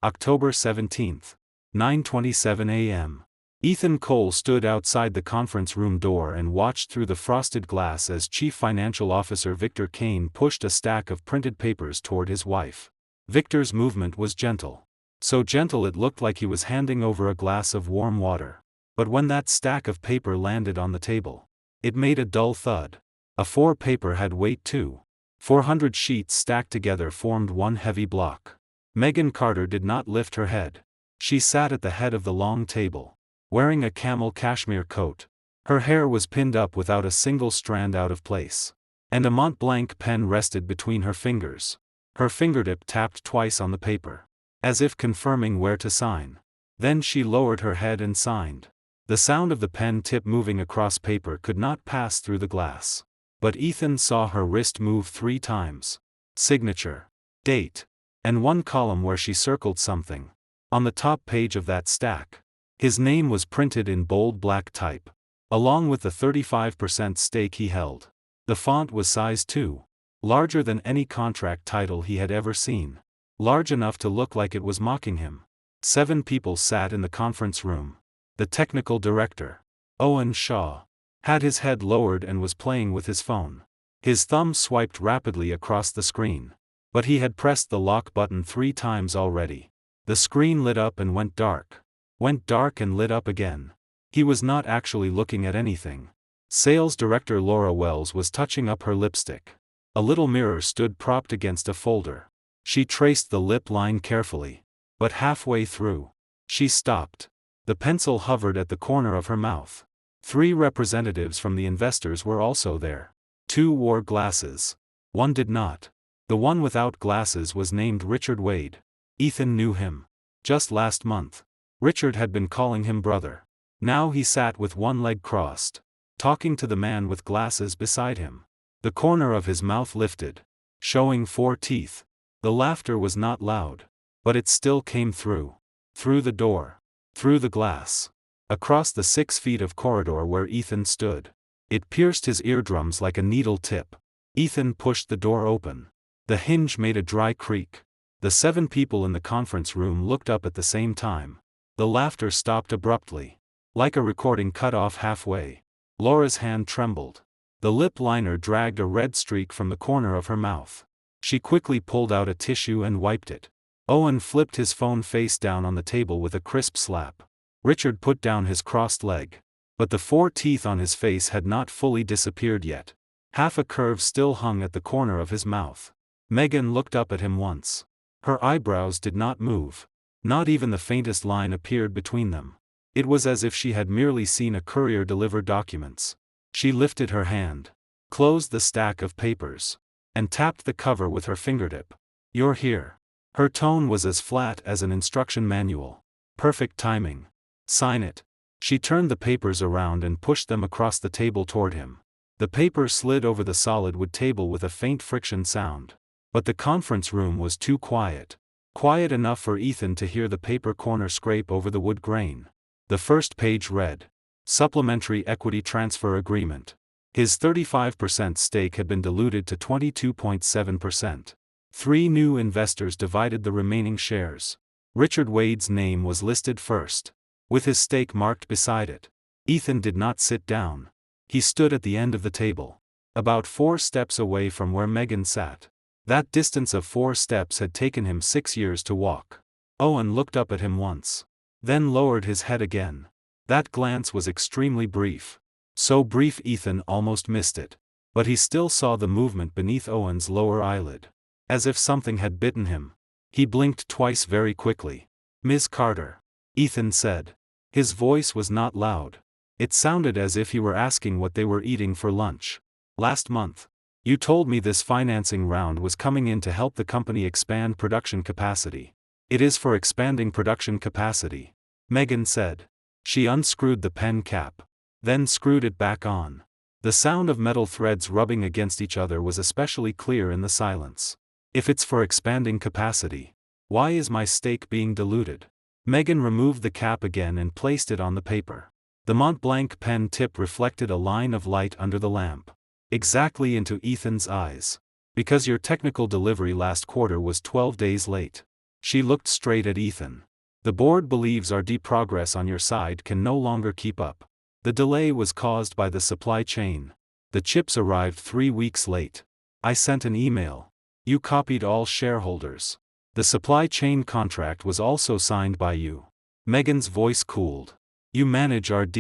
October 17, 9:27 a.m. Ethan Cole stood outside the conference room door and watched through the frosted glass as Chief Financial Officer Victor Kane pushed a stack of printed papers toward his wife. Victor's movement was gentle. So gentle it looked like he was handing over a glass of warm water. But when that stack of paper landed on the table, it made a dull thud. A 4 paper had weight too. 400 sheets stacked together formed one heavy block. Megan Carter did not lift her head. She sat at the head of the long table, wearing a camel cashmere coat. Her hair was pinned up without a single strand out of place. And a Mont Blanc pen rested between her fingers. Her fingertip tapped twice on the paper, as if confirming where to sign. Then she lowered her head and signed. The sound of the pen tip moving across paper could not pass through the glass. But Ethan saw her wrist move 3 times. Signature, date, and one column where she circled something. On the top page of that stack, his name was printed in bold black type, along with the 35% stake he held. The font was size 2, larger than any contract title he had ever seen, large enough to look like it was mocking him. 7 people sat in the conference room. The technical director, Owen Shaw, had his head lowered and was playing with his phone. His thumb swiped rapidly across the screen. But he had pressed the lock button 3 times already. The screen lit up and went dark and lit up again. He was not actually looking at anything. Sales Director Laura Wells was touching up her lipstick. A little mirror stood propped against a folder. She traced the lip line carefully. But halfway through, she stopped. The pencil hovered at the corner of her mouth. 3 representatives from the investors were also there. 2 wore glasses. 1 did not. The one without glasses was named Richard Wade. Ethan knew him. Just last month, Richard had been calling him brother. Now he sat with one leg crossed, talking to the man with glasses beside him. The corner of his mouth lifted, showing 4 teeth. The laughter was not loud, but it still came through. Through the door. Through the glass. Across the 6 feet of corridor where Ethan stood. It pierced his eardrums like a needle tip. Ethan pushed the door open. The hinge made a dry creak. The 7 people in the conference room looked up at the same time. The laughter stopped abruptly, like a recording cut off halfway. Laura's hand trembled. The lip liner dragged a red streak from the corner of her mouth. She quickly pulled out a tissue and wiped it. Owen flipped his phone face down on the table with a crisp slap. Richard put down his crossed leg. But the 4 teeth on his face had not fully disappeared yet. Half a curve still hung at the corner of his mouth. Megan looked up at him once. Her eyebrows did not move. Not even the faintest line appeared between them. It was as if she had merely seen a courier deliver documents. She lifted her hand, closed the stack of papers, and tapped the cover with her fingertip. "You're here." Her tone was as flat as an instruction manual. "Perfect timing. Sign it." She turned the papers around and pushed them across the table toward him. The paper slid over the solid wood table with a faint friction sound. But the conference room was too quiet. Quiet enough for Ethan to hear the paper corner scrape over the wood grain. The first page read, "Supplementary Equity Transfer Agreement." His 35% stake had been diluted to 22.7%. 3 new investors divided the remaining shares. Richard Wade's name was listed first, with his stake marked beside it. Ethan did not sit down. He stood at the end of the table, about 4 steps away from where Megan sat. That distance of 4 steps had taken him 6 years to walk. Owen looked up at him once, then lowered his head again. That glance was extremely brief. So brief Ethan almost missed it. But he still saw the movement beneath Owen's lower eyelid. As if something had bitten him. He blinked twice very quickly. "Ms. Carter," Ethan said. His voice was not loud. It sounded as if he were asking what they were eating for lunch. "Last month, you told me this financing round was coming in to help the company expand production capacity." "It is for expanding production capacity," Megan said. She unscrewed the pen cap, then screwed it back on. The sound of metal threads rubbing against each other was especially clear in the silence. "If it's for expanding capacity, why is my stake being diluted?" Megan removed the cap again and placed it on the paper. The Mont Blanc pen tip reflected a line of light under the lamp. Exactly into Ethan's eyes. "Because your technical delivery last quarter was 12 days late." She looked straight at Ethan. The board believes our progress on your side can no longer keep up. The delay was caused by the supply chain. The chips arrived 3 weeks late. I sent an email. You copied all shareholders. The supply chain contract was also signed by you. Megan's voice cooled. You manage RD.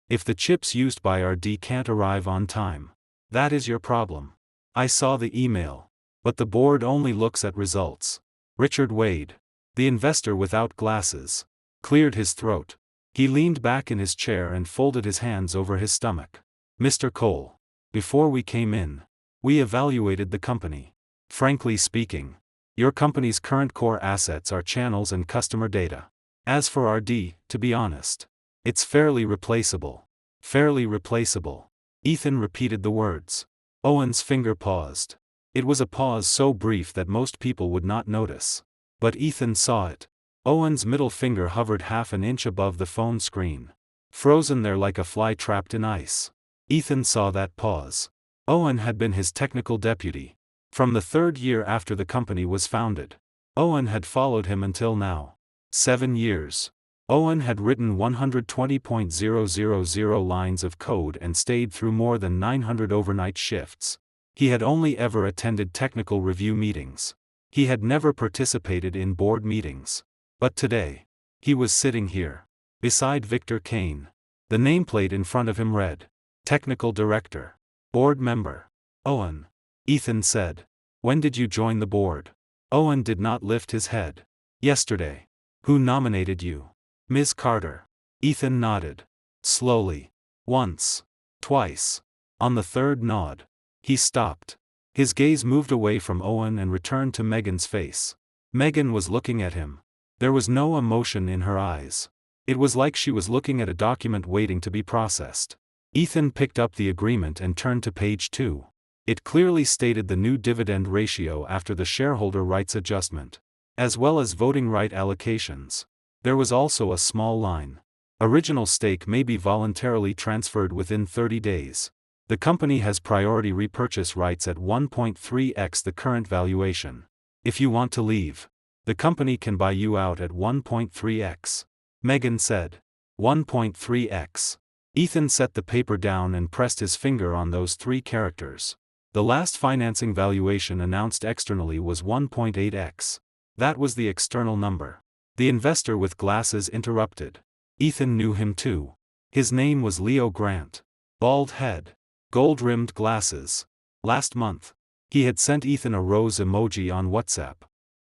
If the chips used by RD can't arrive on time, that is your problem. I saw the email. But the board only looks at results. Richard Wade, the investor without glasses, cleared his throat. He leaned back in his chair and folded his hands over his stomach. Mr. Cole, before we came in, we evaluated the company. Frankly speaking, your company's current core assets are channels and customer data. As for RD, to be honest, it's fairly replaceable. Fairly replaceable. Ethan repeated the words. Owen's finger paused. It was a pause so brief that most people would not notice. But Ethan saw it. Owen's middle finger hovered half an inch above the phone screen. Frozen there like a fly trapped in ice. Ethan saw that pause. Owen had been his technical deputy. From the 3rd year after the company was founded. Owen had followed him until now. 7 years. Owen had written 120.000 lines of code and stayed through more than 900 overnight shifts. He had only ever attended technical review meetings. He had never participated in board meetings. But today, he was sitting here, beside Victor Kane. The nameplate in front of him read, Technical Director. Board Member. Owen. Ethan said. When did you join the board? Owen did not lift his head. Yesterday. Who nominated you? Ms. Carter. Ethan nodded. Slowly. Once. Twice. On the 3rd nod, he stopped. His gaze moved away from Owen and returned to Megan's face. Megan was looking at him. There was no emotion in her eyes. It was like she was looking at a document waiting to be processed. Ethan picked up the agreement and turned to page 2. It clearly stated the new dividend ratio after the shareholder rights adjustment, as well as voting right allocations. There was also a small line. Original stake may be voluntarily transferred within 30 days. The company has priority repurchase rights at 1.3x the current valuation. If you want to leave, the company can buy you out at 1.3x. Megan said. 1.3x. Ethan set the paper down and pressed his finger on those 3 characters. The last financing valuation announced externally was 1.8x. That was the external number. The investor with glasses interrupted. Ethan knew him too. His name was Leo Grant. Bald head. Gold-rimmed glasses. Last month, he had sent Ethan a rose emoji on WhatsApp.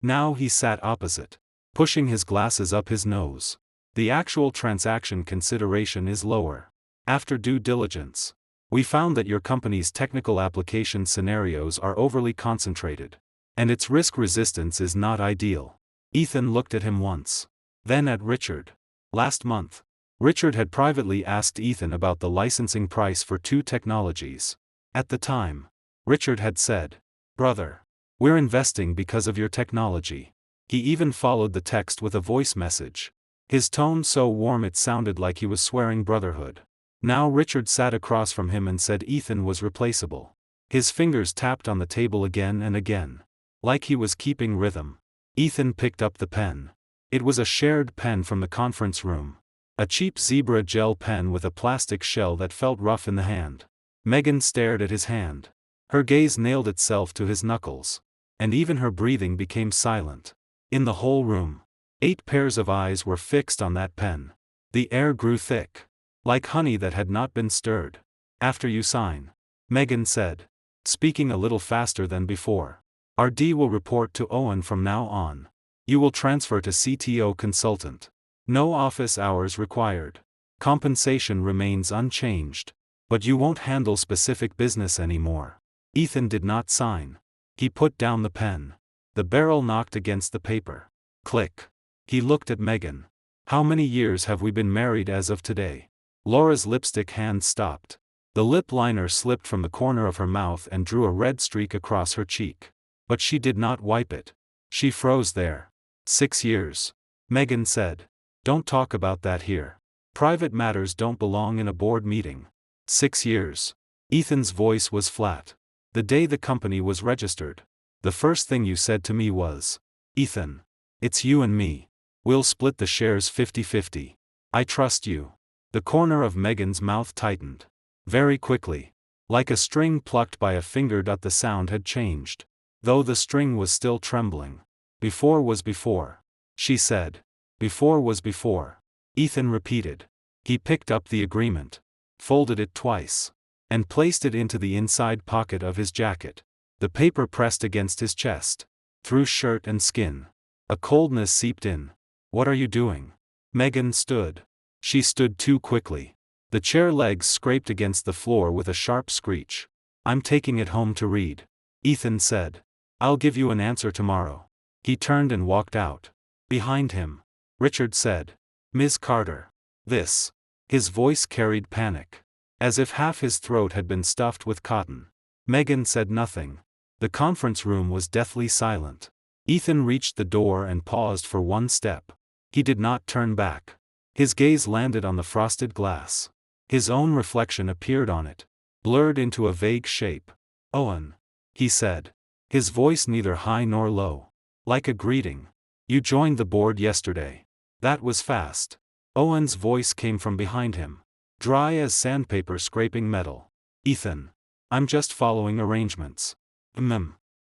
Now he sat opposite, pushing his glasses up his nose. The actual transaction consideration is lower. After due diligence, we found that your company's technical application scenarios are overly concentrated, and its risk resistance is not ideal. Ethan looked at him once, then at Richard. Last month, Richard had privately asked Ethan about the licensing price for 2 technologies. At the time, Richard had said, "Brother, we're investing because of your technology." He even followed the text with a voice message. His tone so warm it sounded like he was swearing brotherhood. Now Richard sat across from him and said Ethan was replaceable. His fingers tapped on the table again and again, like he was keeping rhythm. Ethan picked up the pen. It was a shared pen from the conference room. A cheap zebra gel pen with a plastic shell that felt rough in the hand. Megan stared at his hand. Her gaze nailed itself to his knuckles. And even her breathing became silent. In the whole room, 8 pairs of eyes were fixed on that pen. The air grew thick, like honey that had not been stirred. After you sign, Megan said, speaking a little faster than before, RD will report to Owen from now on. You will transfer to CTO consultant. No office hours required. Compensation remains unchanged. But you won't handle specific business anymore. Ethan did not sign. He put down the pen. The barrel knocked against the paper. Click. He looked at Megan. How many years have we been married as of today? Laura's lipstick hand stopped. The lip liner slipped from the corner of her mouth and drew a red streak across her cheek. But she did not wipe it. She froze there. 6 years. Megan said. Don't talk about that here. Private matters don't belong in a board meeting. 6 years. Ethan's voice was flat. The day the company was registered, the first thing you said to me was, Ethan, It's you and me. We'll split the shares 50-50. I trust you. The corner of Megan's mouth tightened. Very quickly. Like a string plucked by a finger. The sound had changed. Though the string was still trembling. Before was before. She said. Before was before. Ethan repeated. He picked up the agreement. Folded it twice. And placed it into the inside pocket of his jacket. The paper pressed against his chest. Through shirt and skin. A coldness seeped in. What are you doing? Megan stood. She stood too quickly. The chair legs scraped against the floor with a sharp screech. I'm taking it home to read. Ethan said. I'll give you an answer tomorrow. He turned and walked out. Behind him. Richard said. Ms. Carter. This. His voice carried panic. As if half his throat had been stuffed with cotton. Megan said nothing. The conference room was deathly silent. Ethan reached the door and paused for one step. He did not turn back. His gaze landed on the frosted glass. His own reflection appeared on it. Blurred into a vague shape. Owen. He said. His voice neither high nor low. Like a greeting. You joined the board yesterday. That was fast. Owen's voice came from behind him. Dry as sandpaper scraping metal. Ethan. I'm just following arrangements.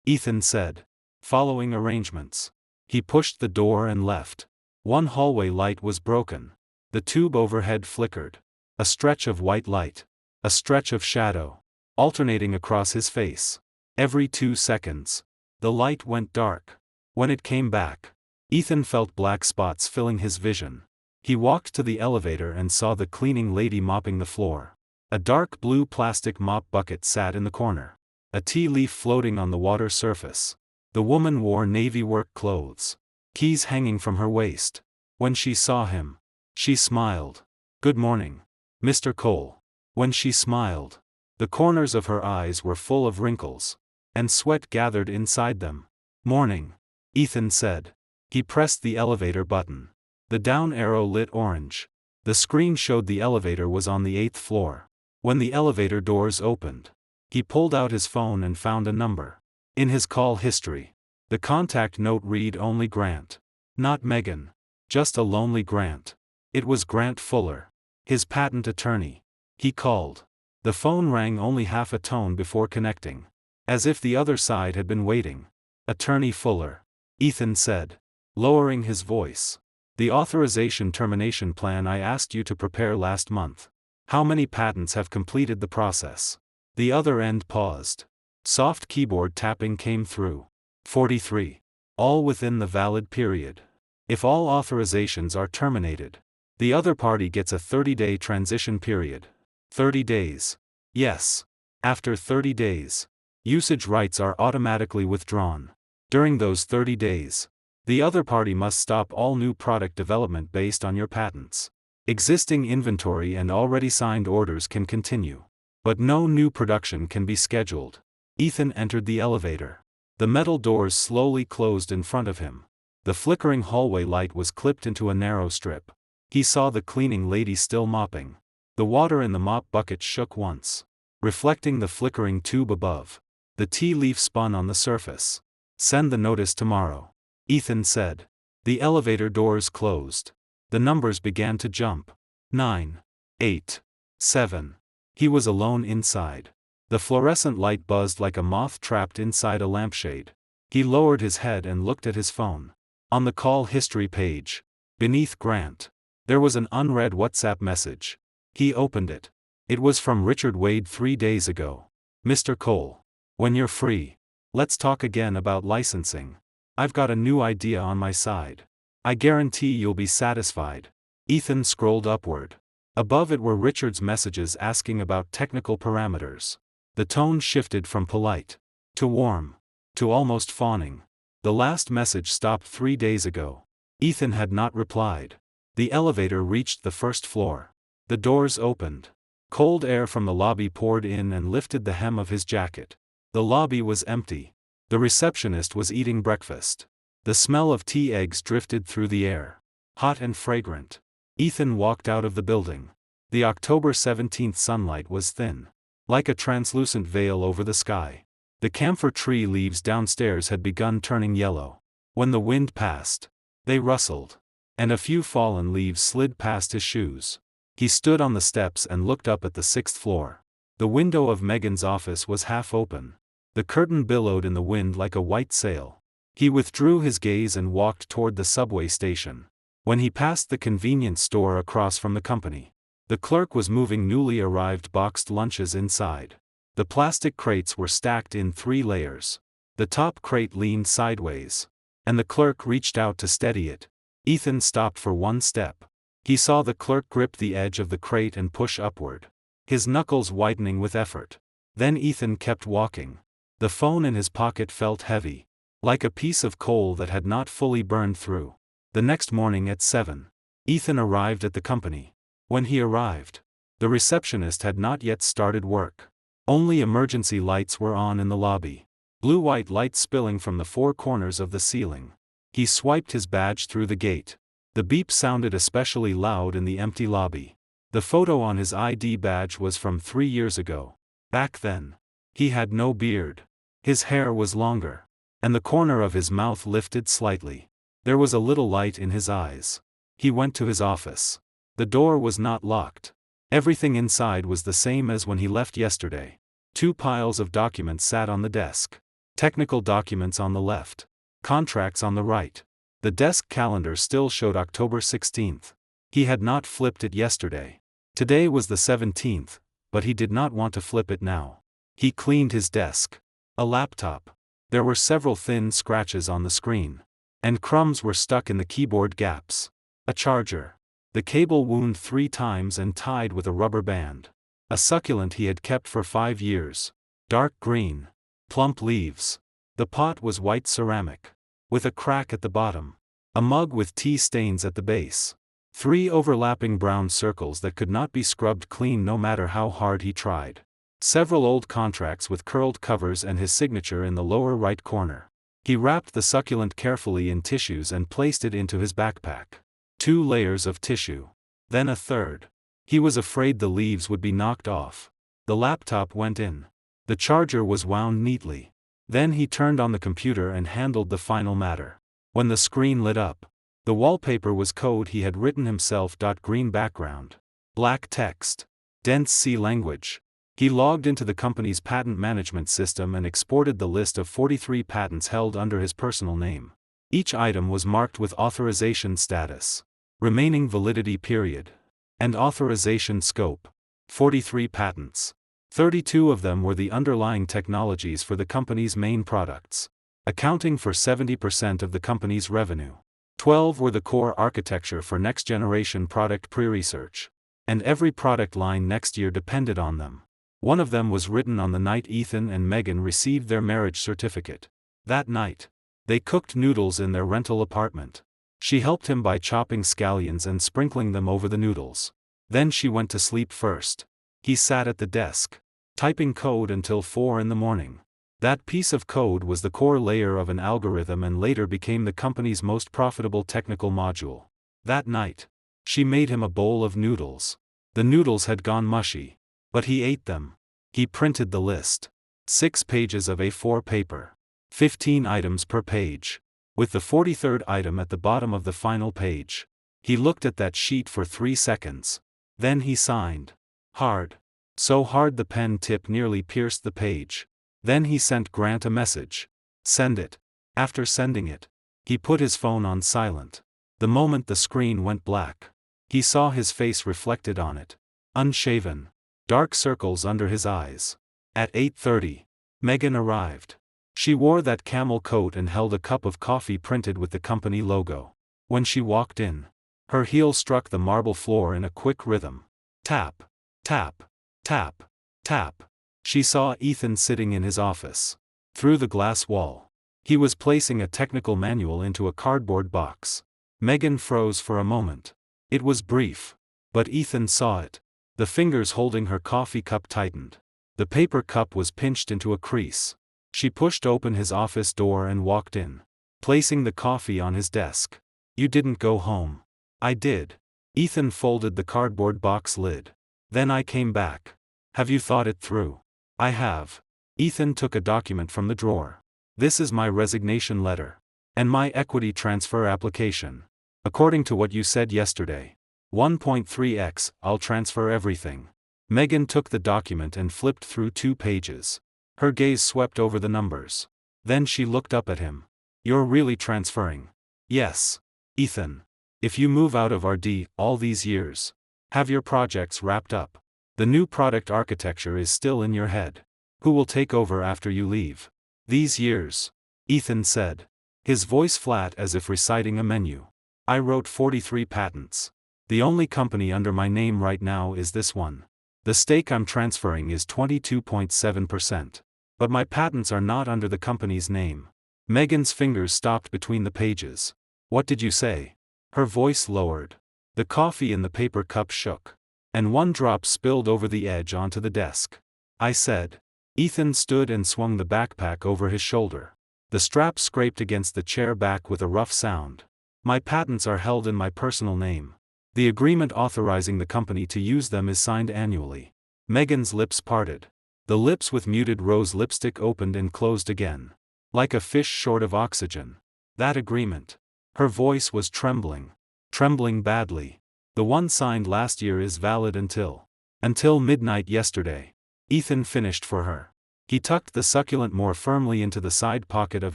Ethan said. Following arrangements. He pushed the door and left. One hallway light was broken. The tube overhead flickered. A stretch of white light. A stretch of shadow. Alternating across his face. Every 2 seconds. The light went dark. When it came back. Ethan felt black spots filling his vision. He walked to the elevator and saw the cleaning lady mopping the floor. A dark blue plastic mop bucket sat in the corner. A tea leaf floating on the water surface. The woman wore navy work clothes. Keys hanging from her waist. When she saw him. She smiled. Good morning. Mr. Cole. When she smiled. The corners of her eyes were full of wrinkles. And sweat gathered inside them. Morning. Ethan said. He pressed the elevator button. The down arrow lit orange. The screen showed the elevator was on the 8th floor. When the elevator doors opened. He pulled out his phone and found a number. In his call history. The contact note read only Grant. Not Megan. Just a lonely Grant. It was Grant Fuller. His patent attorney. He called. The phone rang only half a tone before connecting. As if the other side had been waiting. Attorney Fuller. Ethan said. Lowering his voice. The authorization termination plan I asked you to prepare last month. How many patents have completed the process? The other end paused. Soft keyboard tapping came through. 43. All within the valid period. If all authorizations are terminated. The other party gets a 30-day transition period. 30 days. Yes. After 30 days. Usage rights are automatically withdrawn. During those 30 days. The other party must stop all new product development based on your patents. Existing inventory and already signed orders can continue. But no new production can be scheduled. Ethan entered the elevator. The metal doors slowly closed in front of him. The flickering hallway light was clipped into a narrow strip. He saw the cleaning lady still mopping. The water in the mop bucket shook once. Reflecting the flickering tube above. The tea leaf spun on the surface. Send the notice tomorrow. Ethan said. The elevator doors closed. The numbers began to jump. 9. 8. 7. He was alone inside. The fluorescent light buzzed like a moth trapped inside a lampshade. He lowered his head and looked at his phone. On the call history page. Beneath Grant. There was an unread WhatsApp message. He opened it. It was from Richard Wade 3 days ago. Mr. Cole. When you're free. Let's talk again about licensing. I've got a new idea on my side. I guarantee you'll be satisfied. Ethan scrolled upward. Above it were Richard's messages asking about technical parameters. The tone shifted from polite. To warm. To almost fawning. The last message stopped 3 days ago. Ethan had not replied. The elevator reached the first floor. The doors opened. Cold air from the lobby poured in and lifted the hem of his jacket. The lobby was empty. The receptionist was eating breakfast. The smell of tea eggs drifted through the air. Hot and fragrant. Ethan walked out of the building. The October 17th sunlight was thin. Like a translucent veil over the sky. The camphor tree leaves downstairs had begun turning yellow. When the wind passed. They rustled. And a few fallen leaves slid past his shoes. He stood on the steps and looked up at the 6th floor. The window of Megan's office was half open. The curtain billowed in the wind like a white sail. He withdrew his gaze and walked toward the subway station. When he passed the convenience store across from the company, the clerk was moving newly arrived boxed lunches inside. The plastic crates were stacked in 3 layers. The top crate leaned sideways, and the clerk reached out to steady it. Ethan stopped for one step. He saw the clerk grip the edge of the crate and push upward, his knuckles whitening with effort. Then Ethan kept walking. The phone in his pocket felt heavy, like a piece of coal that had not fully burned through. The next morning at 7, Ethan arrived at the company. When he arrived, the receptionist had not yet started work. Only emergency lights were on in the lobby. Blue-white light spilling from the 4 corners of the ceiling. He swiped his badge through the gate. The beep sounded especially loud in the empty lobby. The photo on his ID badge was from 3 years ago. Back then, he had no beard. His hair was longer, and the corner of his mouth lifted slightly. There was a little light in his eyes. He went to his office. The door was not locked. Everything inside was the same as when he left yesterday. 2 piles of documents sat on the desk. Technical documents on the left. Contracts on the right. The desk calendar still showed October 16th. He had not flipped it yesterday. Today was the 17th, but he did not want to flip it now. He cleaned his desk. A laptop. There were several thin scratches on the screen, and crumbs were stuck in the keyboard gaps. A charger. The cable wound 3 times and tied with a rubber band. A succulent he had kept for 5 years. Dark green. Plump leaves. The pot was white ceramic, with a crack at the bottom. A mug with tea stains at the base. 3 overlapping brown circles that could not be scrubbed clean no matter how hard he tried. Several old contracts with curled covers and his signature in the lower right corner. He wrapped the succulent carefully in tissues and placed it into his backpack. 2 layers of tissue. Then a third. He was afraid the leaves would be knocked off. The laptop went in. The charger was wound neatly. Then he turned on the computer and handled the final matter. When the screen lit up, the wallpaper was code he had written himself. Green background. Black text. Dense C language. He logged into the company's patent management system and exported the list of 43 patents held under his personal name. Each item was marked with authorization status, remaining validity period, and authorization scope. 43 patents. 32 of them were the underlying technologies for the company's main products, accounting for 70% of the company's revenue. 12 were the core architecture for next-generation product pre-research, and every product line next year depended on them. One of them was written on the night Ethan and Megan received their marriage certificate. That night, they cooked noodles in their rental apartment. She helped him by chopping scallions and sprinkling them over the noodles. Then she went to sleep first. He sat at the desk, typing code until 4 in the morning. That piece of code was the core layer of an algorithm and later became the company's most profitable technical module. That night, she made him a bowl of noodles. The noodles had gone mushy, but he ate them. He printed the list. 6 pages of A4 paper. 15 items per page, with the 43rd item at the bottom of the final page. He looked at that sheet for 3 seconds. Then he signed. Hard. So hard the pen tip nearly pierced the page. Then he sent Grant a message. Send it. After sending it, he put his phone on silent. The moment the screen went black, he saw his face reflected on it. Unshaven. Dark circles under his eyes. At 8:30, Megan arrived. She wore that camel coat and held a cup of coffee printed with the company logo. When she walked in, her heel struck the marble floor in a quick rhythm. Tap, tap, tap, tap. She saw Ethan sitting in his office. Through the glass wall, he was placing a technical manual into a cardboard box. Megan froze for a moment. It was brief, but Ethan saw it. The fingers holding her coffee cup tightened. The paper cup was pinched into a crease. She pushed open his office door and walked in, placing the coffee on his desk. You didn't go home. I did. Ethan folded the cardboard box lid. Then I came back. Have you thought it through? I have. Ethan took a document from the drawer. This is my resignation letter. And my equity transfer application. According to what you said yesterday. 1.3x, I'll transfer everything. Megan took the document and flipped through 2 pages. Her gaze swept over the numbers. Then she looked up at him. You're really transferring? Yes. Ethan. If you move out of RD all these years, have your projects wrapped up. The new product architecture is still in your head. Who will take over after you leave? These years. Ethan said. His voice flat as if reciting a menu. I wrote 43 patents. The only company under my name right now is this one. The stake I'm transferring is 22.7%. But my patents are not under the company's name. Megan's fingers stopped between the pages. What did you say? Her voice lowered. The coffee in the paper cup shook. And one drop spilled over the edge onto the desk. I said. Ethan stood and swung the backpack over his shoulder. The strap scraped against the chair back with a rough sound. My patents are held in my personal name. The agreement authorizing the company to use them is signed annually. Megan's lips parted. The lips with muted rose lipstick opened and closed again. Like a fish short of oxygen. That agreement. Her voice was trembling. Trembling badly. The one signed last year is valid until midnight yesterday. Ethan finished for her. He tucked the succulent more firmly into the side pocket of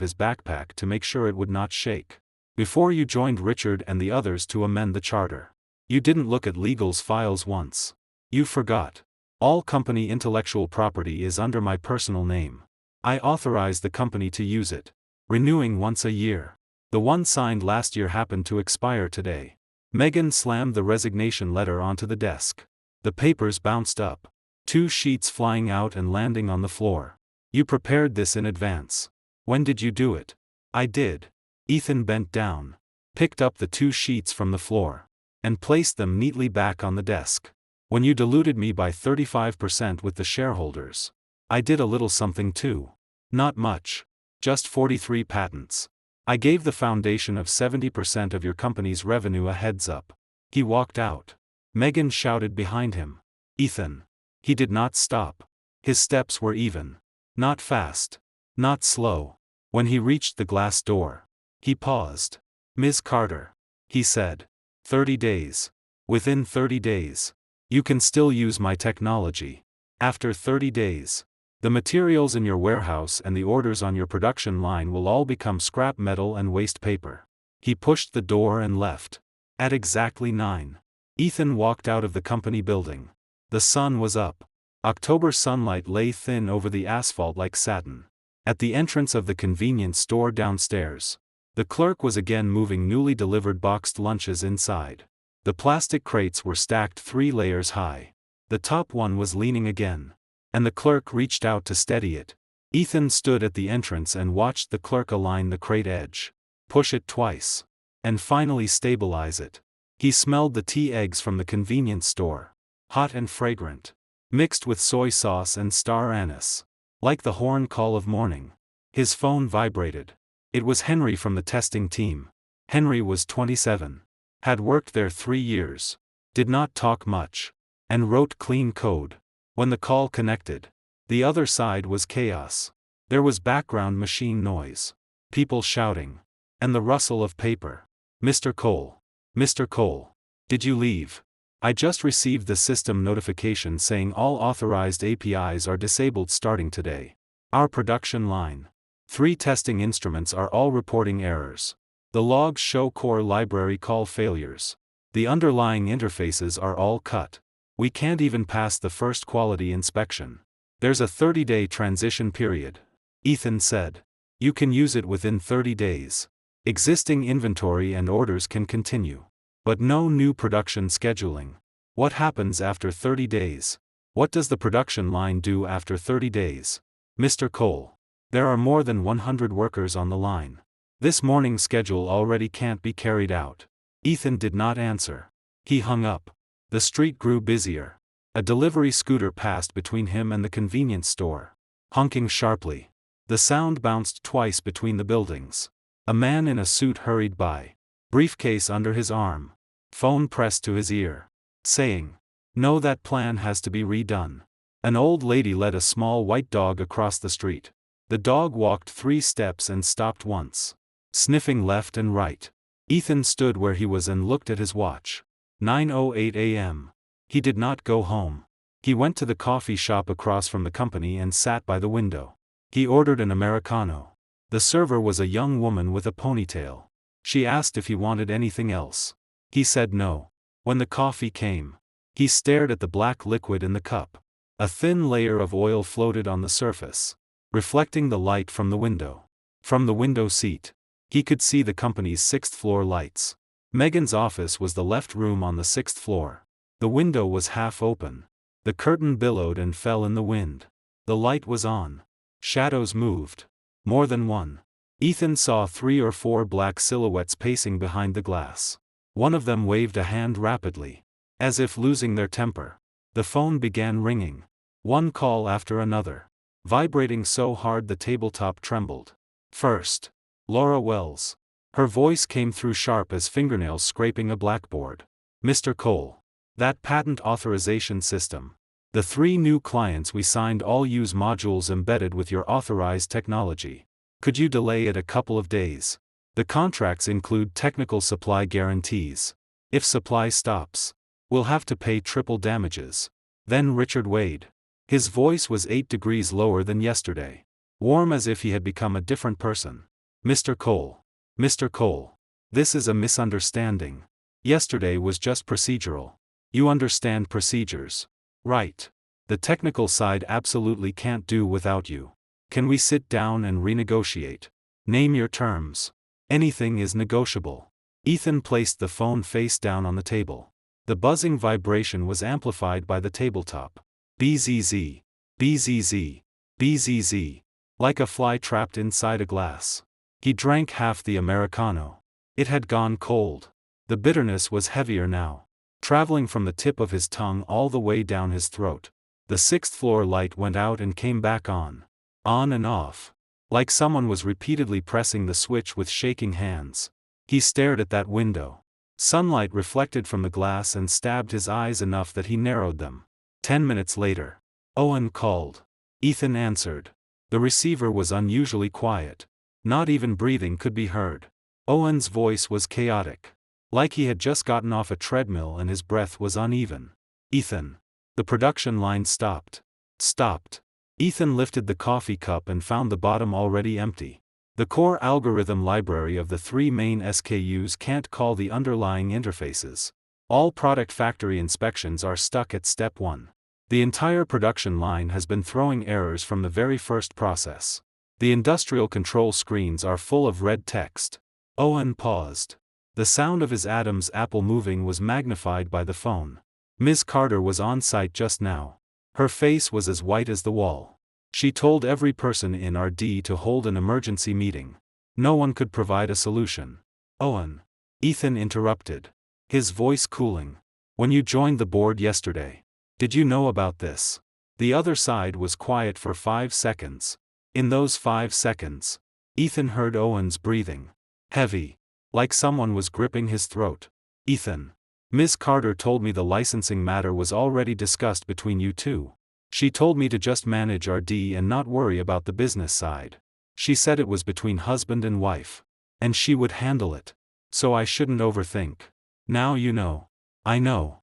his backpack to make sure it would not shake. Before you joined Richard and the others to amend the charter. You didn't look at legal's files once. You forgot. All company intellectual property is under my personal name. I authorize the company to use it. Renewing once a year. The one signed last year happened to expire today. Megan slammed the resignation letter onto the desk. The papers bounced up. 2 sheets flying out and landing on the floor. You prepared this in advance. When did you do it? I did. Ethan bent down, picked up the 2 sheets from the floor, and placed them neatly back on the desk. When you diluted me by 35% with the shareholders. I did a little something too. Not much. Just 43 patents. I gave the foundation of 70% of your company's revenue a heads up. He walked out. Megan shouted behind him. Ethan. He did not stop. His steps were even. Not fast. Not slow. When he reached the glass door, he paused. Ms. Carter. He said. 30 days. Within 30 days. You can still use my technology. After 30 days. The materials in your warehouse and the orders on your production line will all become scrap metal and waste paper. He pushed the door and left. At exactly 9. Ethan walked out of the company building. The sun was up. October sunlight lay thin over the asphalt like satin. At the entrance of the convenience store downstairs, the clerk was again moving newly delivered boxed lunches inside. The plastic crates were stacked 3 layers high. The top one was leaning again. And the clerk reached out to steady it. Ethan stood at the entrance and watched the clerk align the crate edge. Push it twice. And finally stabilize it. He smelled the tea eggs from the convenience store. Hot and fragrant. Mixed with soy sauce and star anise. Like the horn call of morning. His phone vibrated. It was Henry from the testing team. Henry was 27. Had worked there 3 years. Did not talk much. And wrote clean code. When the call connected, the other side was chaos. There was background machine noise. People shouting. And the rustle of paper. Mr. Cole. Mr. Cole. Did you leave? I just received the system notification saying all authorized APIs are disabled starting today. Our production line. 3 testing instruments are all reporting errors. The logs show core library call failures. The underlying interfaces are all cut. We can't even pass the first quality inspection. There's a 30-day transition period. Ethan said. You can use it within 30 days. Existing inventory and orders can continue. But no new production scheduling. What happens after 30 days? What does the production line do after 30 days? Mr. Cole. There are more than 100 workers on the line. This morning's schedule already can't be carried out. Ethan did not answer. He hung up. The street grew busier. A delivery scooter passed between him and the convenience store. Honking sharply. The sound bounced twice between the buildings. A man in a suit hurried by. Briefcase under his arm. Phone pressed to his ear. Saying. No, that plan has to be redone. An old lady led a small white dog across the street. The dog walked 3 steps and stopped once. sniffing left and right. Ethan stood where he was and looked at his watch. 9:08 a.m. He did not go home. He went to the coffee shop across from the company and sat by the window. He ordered an Americano. The server was a young woman with a ponytail. She asked if he wanted anything else. He said no. When the coffee came, he stared at the black liquid in the cup. A thin layer of oil floated on the surface, reflecting the light from the window. From the window seat, he could see the company's 6th-floor lights. Megan's office was the left room on the 6th floor. The window was half open. The curtain billowed and fell in the wind. The light was on. Shadows moved. More than one. Ethan saw 3 or 4 black silhouettes pacing behind the glass. One of them waved a hand rapidly, as if losing their temper. The phone began ringing. One call after another, vibrating so hard the tabletop trembled. First, Laura Wells. Her voice came through sharp as fingernails scraping a blackboard. Mr. Cole. That patent authorization system. The 3 new clients we signed all use modules embedded with your authorized technology. Could you delay it a couple of days? The contracts include technical supply guarantees. If supply stops, we'll have to pay triple damages. Then Richard Wade. His voice was 8 degrees lower than yesterday. Warm as if he had become a different person. Mr. Cole. Mr. Cole. This is a misunderstanding. Yesterday was just procedural. You understand procedures, right? The technical side absolutely can't do without you. Can we sit down and renegotiate? Name your terms. Anything is negotiable. Ethan placed the phone face down on the table. The buzzing vibration was amplified by the tabletop. BZZ. BZZ. BZZ. Like a fly trapped inside a glass. He drank half the Americano. It had gone cold. The bitterness was heavier now, traveling from the tip of his tongue all the way down his throat. The 6th-floor light went out and came back on and off, like someone was repeatedly pressing the switch with shaking hands. He stared at that window. Sunlight reflected from the glass and stabbed his eyes enough that he narrowed them. 10 minutes later, Owen called. Ethan answered. The receiver was unusually quiet. Not even breathing could be heard. Owen's voice was chaotic, like he had just gotten off a treadmill and his breath was uneven. Ethan. The production line stopped. Stopped. Ethan lifted the coffee cup and found the bottom already empty. The core algorithm library of the 3 main SKUs can't call the underlying interfaces. All product factory inspections are stuck at step 1. The entire production line has been throwing errors from the very first process. The industrial control screens are full of red text. Owen paused. The sound of his Adam's apple moving was magnified by the phone. Ms. Carter was on site just now. Her face was as white as the wall. She told every person in RD to hold an emergency meeting. No one could provide a solution. Owen. Ethan interrupted, his voice cooling. When you joined the board yesterday, did you know about this? The other side was quiet for 5 seconds. In those 5 seconds, Ethan heard Owen's breathing. Heavy. Like someone was gripping his throat. Ethan. Ms. Carter told me the licensing matter was already discussed between you two. She told me to just manage RD and not worry about the business side. She said it was between husband and wife. And she would handle it. So I shouldn't overthink. Now you know. I know.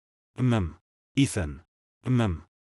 Ethan.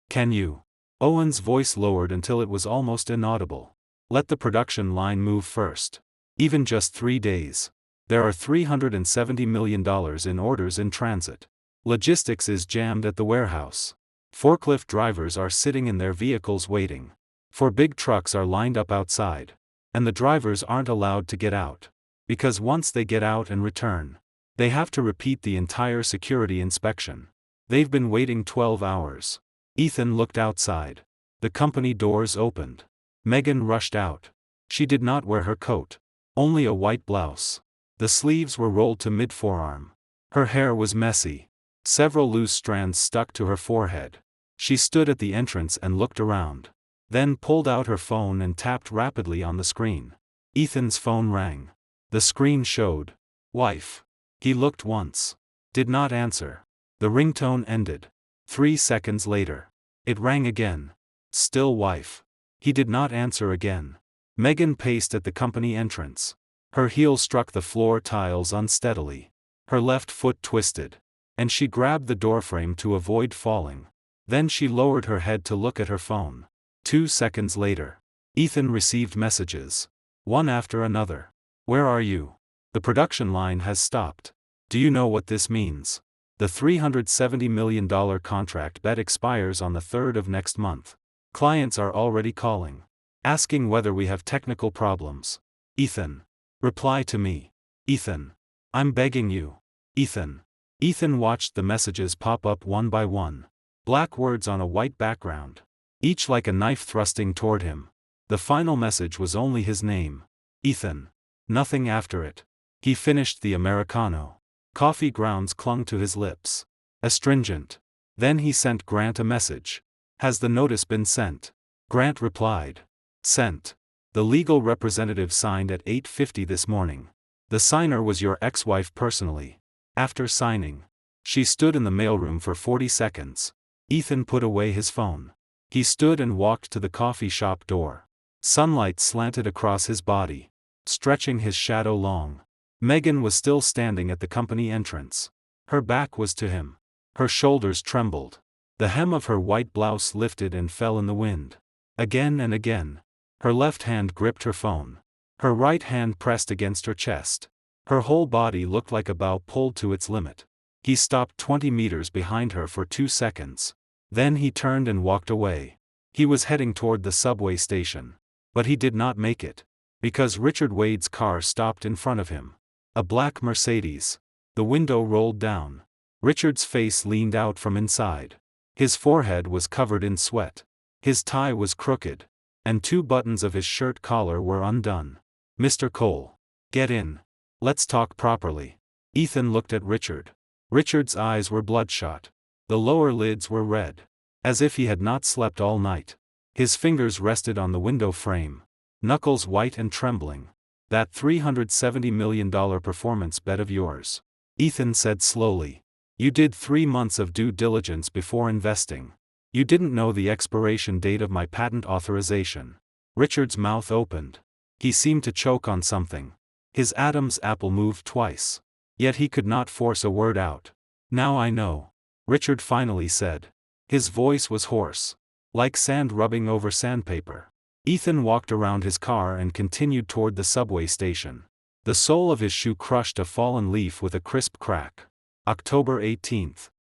Can you? Owen's voice lowered until it was almost inaudible. Let the production line move first. Even just 3 days. There are $370 million in orders in transit. Logistics is jammed at the warehouse. Forklift drivers are sitting in their vehicles waiting. 4 big trucks are lined up outside. And the drivers aren't allowed to get out. Because once they get out and return, they have to repeat the entire security inspection. They've been waiting 12 hours. Ethan looked outside. The company doors opened. Megan rushed out. She did not wear her coat. Only a white blouse. The sleeves were rolled to mid-forearm. Her hair was messy. Several loose strands stuck to her forehead. She stood at the entrance and looked around. Then pulled out her phone and tapped rapidly on the screen. Ethan's phone rang. The screen showed wife. He looked once. Did not answer. The ringtone ended. 3 seconds later, it rang again. Still wife. He did not answer again. Megan paced at the company entrance. Her heel struck the floor tiles unsteadily. Her left foot twisted, and she grabbed the doorframe to avoid falling. Then she lowered her head to look at her phone. 2 seconds later, Ethan received messages. One after another. Where are you? The production line has stopped. Do you know what this means? The $370 million contract bet expires on the 3rd of next month. Clients are already calling, asking whether we have technical problems. Ethan. Reply to me. Ethan. I'm begging you. Ethan. Ethan watched the messages pop up one by one. Black words on a white background. Each like a knife thrusting toward him. The final message was only his name. Ethan. Nothing after it. He finished the Americano. Coffee grounds clung to his lips. Astringent. Then he sent Grant a message. Has the notice been sent? Grant replied. Sent. The legal representative signed at 8:50 this morning. The signer was your ex-wife personally. After signing, she stood in the mailroom for 40 seconds. Ethan put away his phone. He stood and walked to the coffee shop door. Sunlight slanted across his body, stretching his shadow long. Megan was still standing at the company entrance. Her back was to him. Her shoulders trembled. The hem of her white blouse lifted and fell in the wind. Again and again. Her left hand gripped her phone. Her right hand pressed against her chest. Her whole body looked like a bow pulled to its limit. He stopped 20 meters behind her for 2 seconds. Then he turned and walked away. He was heading toward the subway station. But he did not make it. Because Richard Wade's car stopped in front of him. A black Mercedes. The window rolled down. Richard's face leaned out from inside. His forehead was covered in sweat. His tie was crooked. And 2 buttons of his shirt collar were undone. Mr. Cole. Get in. Let's talk properly. Ethan looked at Richard. Richard's eyes were bloodshot. The lower lids were red. As if he had not slept all night. His fingers rested on the window frame. Knuckles white and trembling. That $370 million performance bet of yours. Ethan said slowly. You did 3 months of due diligence before investing. You didn't know the expiration date of my patent authorization. Richard's mouth opened. He seemed to choke on something. His Adam's apple moved twice. Yet he could not force a word out. Now I know. Richard finally said. His voice was hoarse. Like sand rubbing over sandpaper. Ethan walked around his car and continued toward the subway station. The sole of his shoe crushed a fallen leaf with a crisp crack. October 18,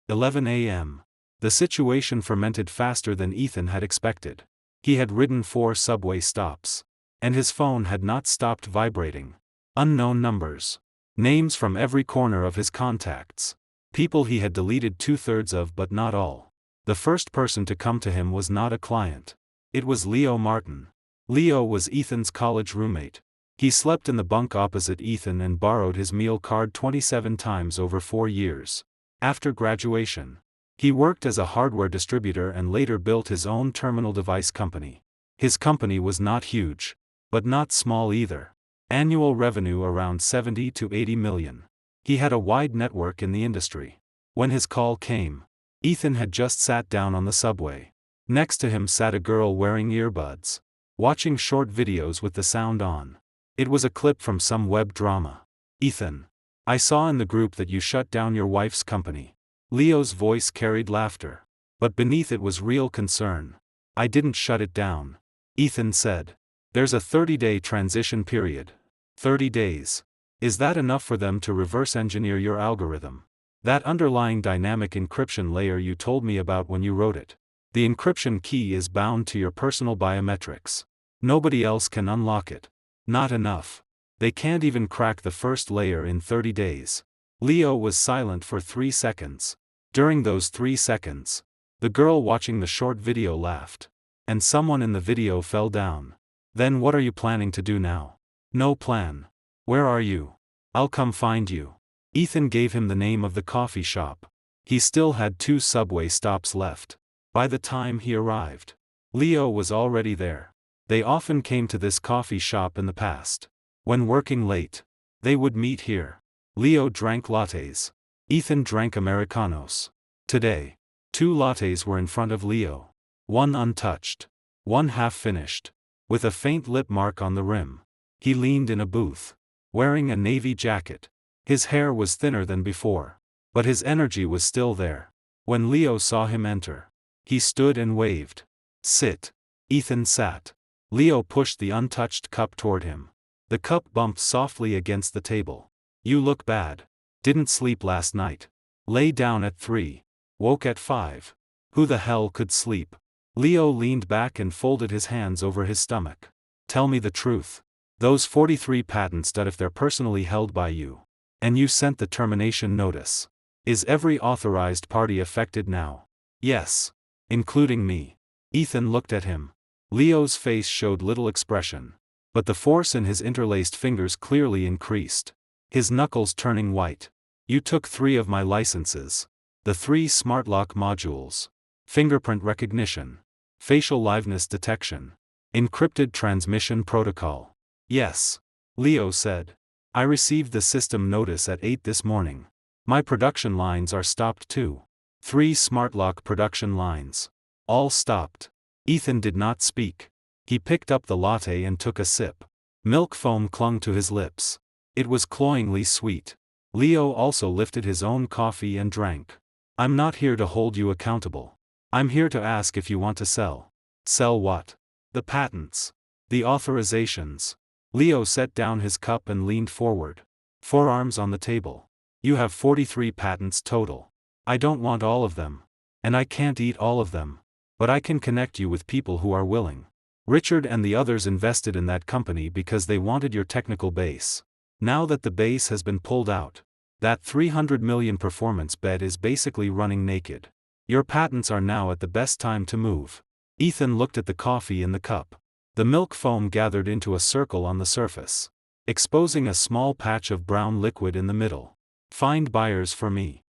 11 a.m. The situation fermented faster than Ethan had expected. He had ridden 4 subway stops. And his phone had not stopped vibrating. Unknown numbers. Names from every corner of his contacts. People he had deleted 2/3 of but not all. The first person to come to him was not a client. It was Leo Martin. Leo was Ethan's college roommate. He slept in the bunk opposite Ethan and borrowed his meal card 27 times over 4 years. After graduation, he worked as a hardware distributor and later built his own terminal device company. His company was not huge, but not small either. Annual revenue around 70 to 80 million. He had a wide network in the industry. When his call came, Ethan had just sat down on the subway. Next to him sat a girl wearing earbuds, watching short videos with the sound on. It was a clip from some web drama. Ethan. I saw in the group that you shut down your wife's company. Leo's voice carried laughter. But beneath it was real concern. I didn't shut it down. Ethan said. There's a 30-day transition period. 30 days. Is that enough for them to reverse engineer your algorithm? That underlying dynamic encryption layer you told me about when you wrote it. The encryption key is bound to your personal biometrics. Nobody else can unlock it. Not enough. They can't even crack the first layer in 30 days. Leo was silent for 3 seconds. During those 3 seconds, the girl watching the short video laughed. And someone in the video fell down. Then what are you planning to do now? No plan. Where are you? I'll come find you. Ethan gave him the name of the coffee shop. He still had 2 subway stops left. By the time he arrived, Leo was already there. They often came to this coffee shop in the past. When working late, they would meet here. Leo drank lattes. Ethan drank Americanos. Today, 2 lattes were in front of Leo. One untouched. One half finished. With a faint lip mark on the rim. He leaned in a booth. wearing a navy jacket. His hair was thinner than before, but his energy was still there. When Leo saw him enter, he stood and waved. "Sit." Ethan sat. Leo pushed the untouched cup toward him. The cup bumped softly against the table. "You look bad. Didn't sleep last night. Lay down at 3. Woke at 5. Who the hell could sleep?" Leo leaned back and folded his hands over his stomach. "Tell me the truth. Those 43 patents that if they're personally held by you, and you sent the termination notice, is every authorized party affected now?" "Yes. Including me." Ethan looked at him. Leo's face showed little expression, but the force in his interlaced fingers clearly increased, his knuckles turning white. "You took 3 of my licenses. The 3 smart lock modules. Fingerprint recognition. Facial liveness detection. Encrypted transmission protocol." "Yes," Leo said. "I received the system notice at 8 this morning. My production lines are stopped too. 3 smart lock production lines. All stopped." Ethan did not speak. He picked up the latte and took a sip. Milk foam clung to his lips. It was cloyingly sweet. Leo also lifted his own coffee and drank. "I'm not here to hold you accountable. I'm here to ask if you want to sell." "Sell what?" "The patents. The authorizations." Leo set down his cup and leaned forward, forearms on the table. "You have 43 patents total. I don't want all of them. And I can't eat all of them. But I can connect you with people who are willing. Richard and the others invested in that company because they wanted your technical base. Now that the base has been pulled out, that 300 million performance bet is basically running naked. Your patents are now at the best time to move." Ethan looked at the coffee in the cup. The milk foam gathered into a circle on the surface, exposing a small patch of brown liquid in the middle. "Find buyers for me."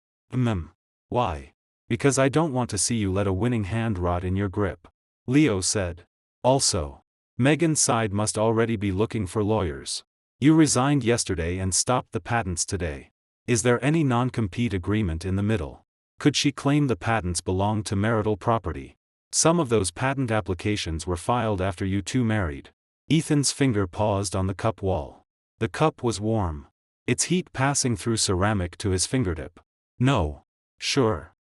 "Why?" "Because I don't want to see you let a winning hand rot in your grip," Leo said. "Also, Megan's side must already be looking for lawyers. You resigned yesterday and stopped the patents today. Is there any non-compete agreement in the middle? Could she claim the patents belong to marital property? Some of those patent applications were filed after you two married." Ethan's finger paused on the cup wall. The cup was warm, its heat passing through ceramic to his fingertip. "No. Sure.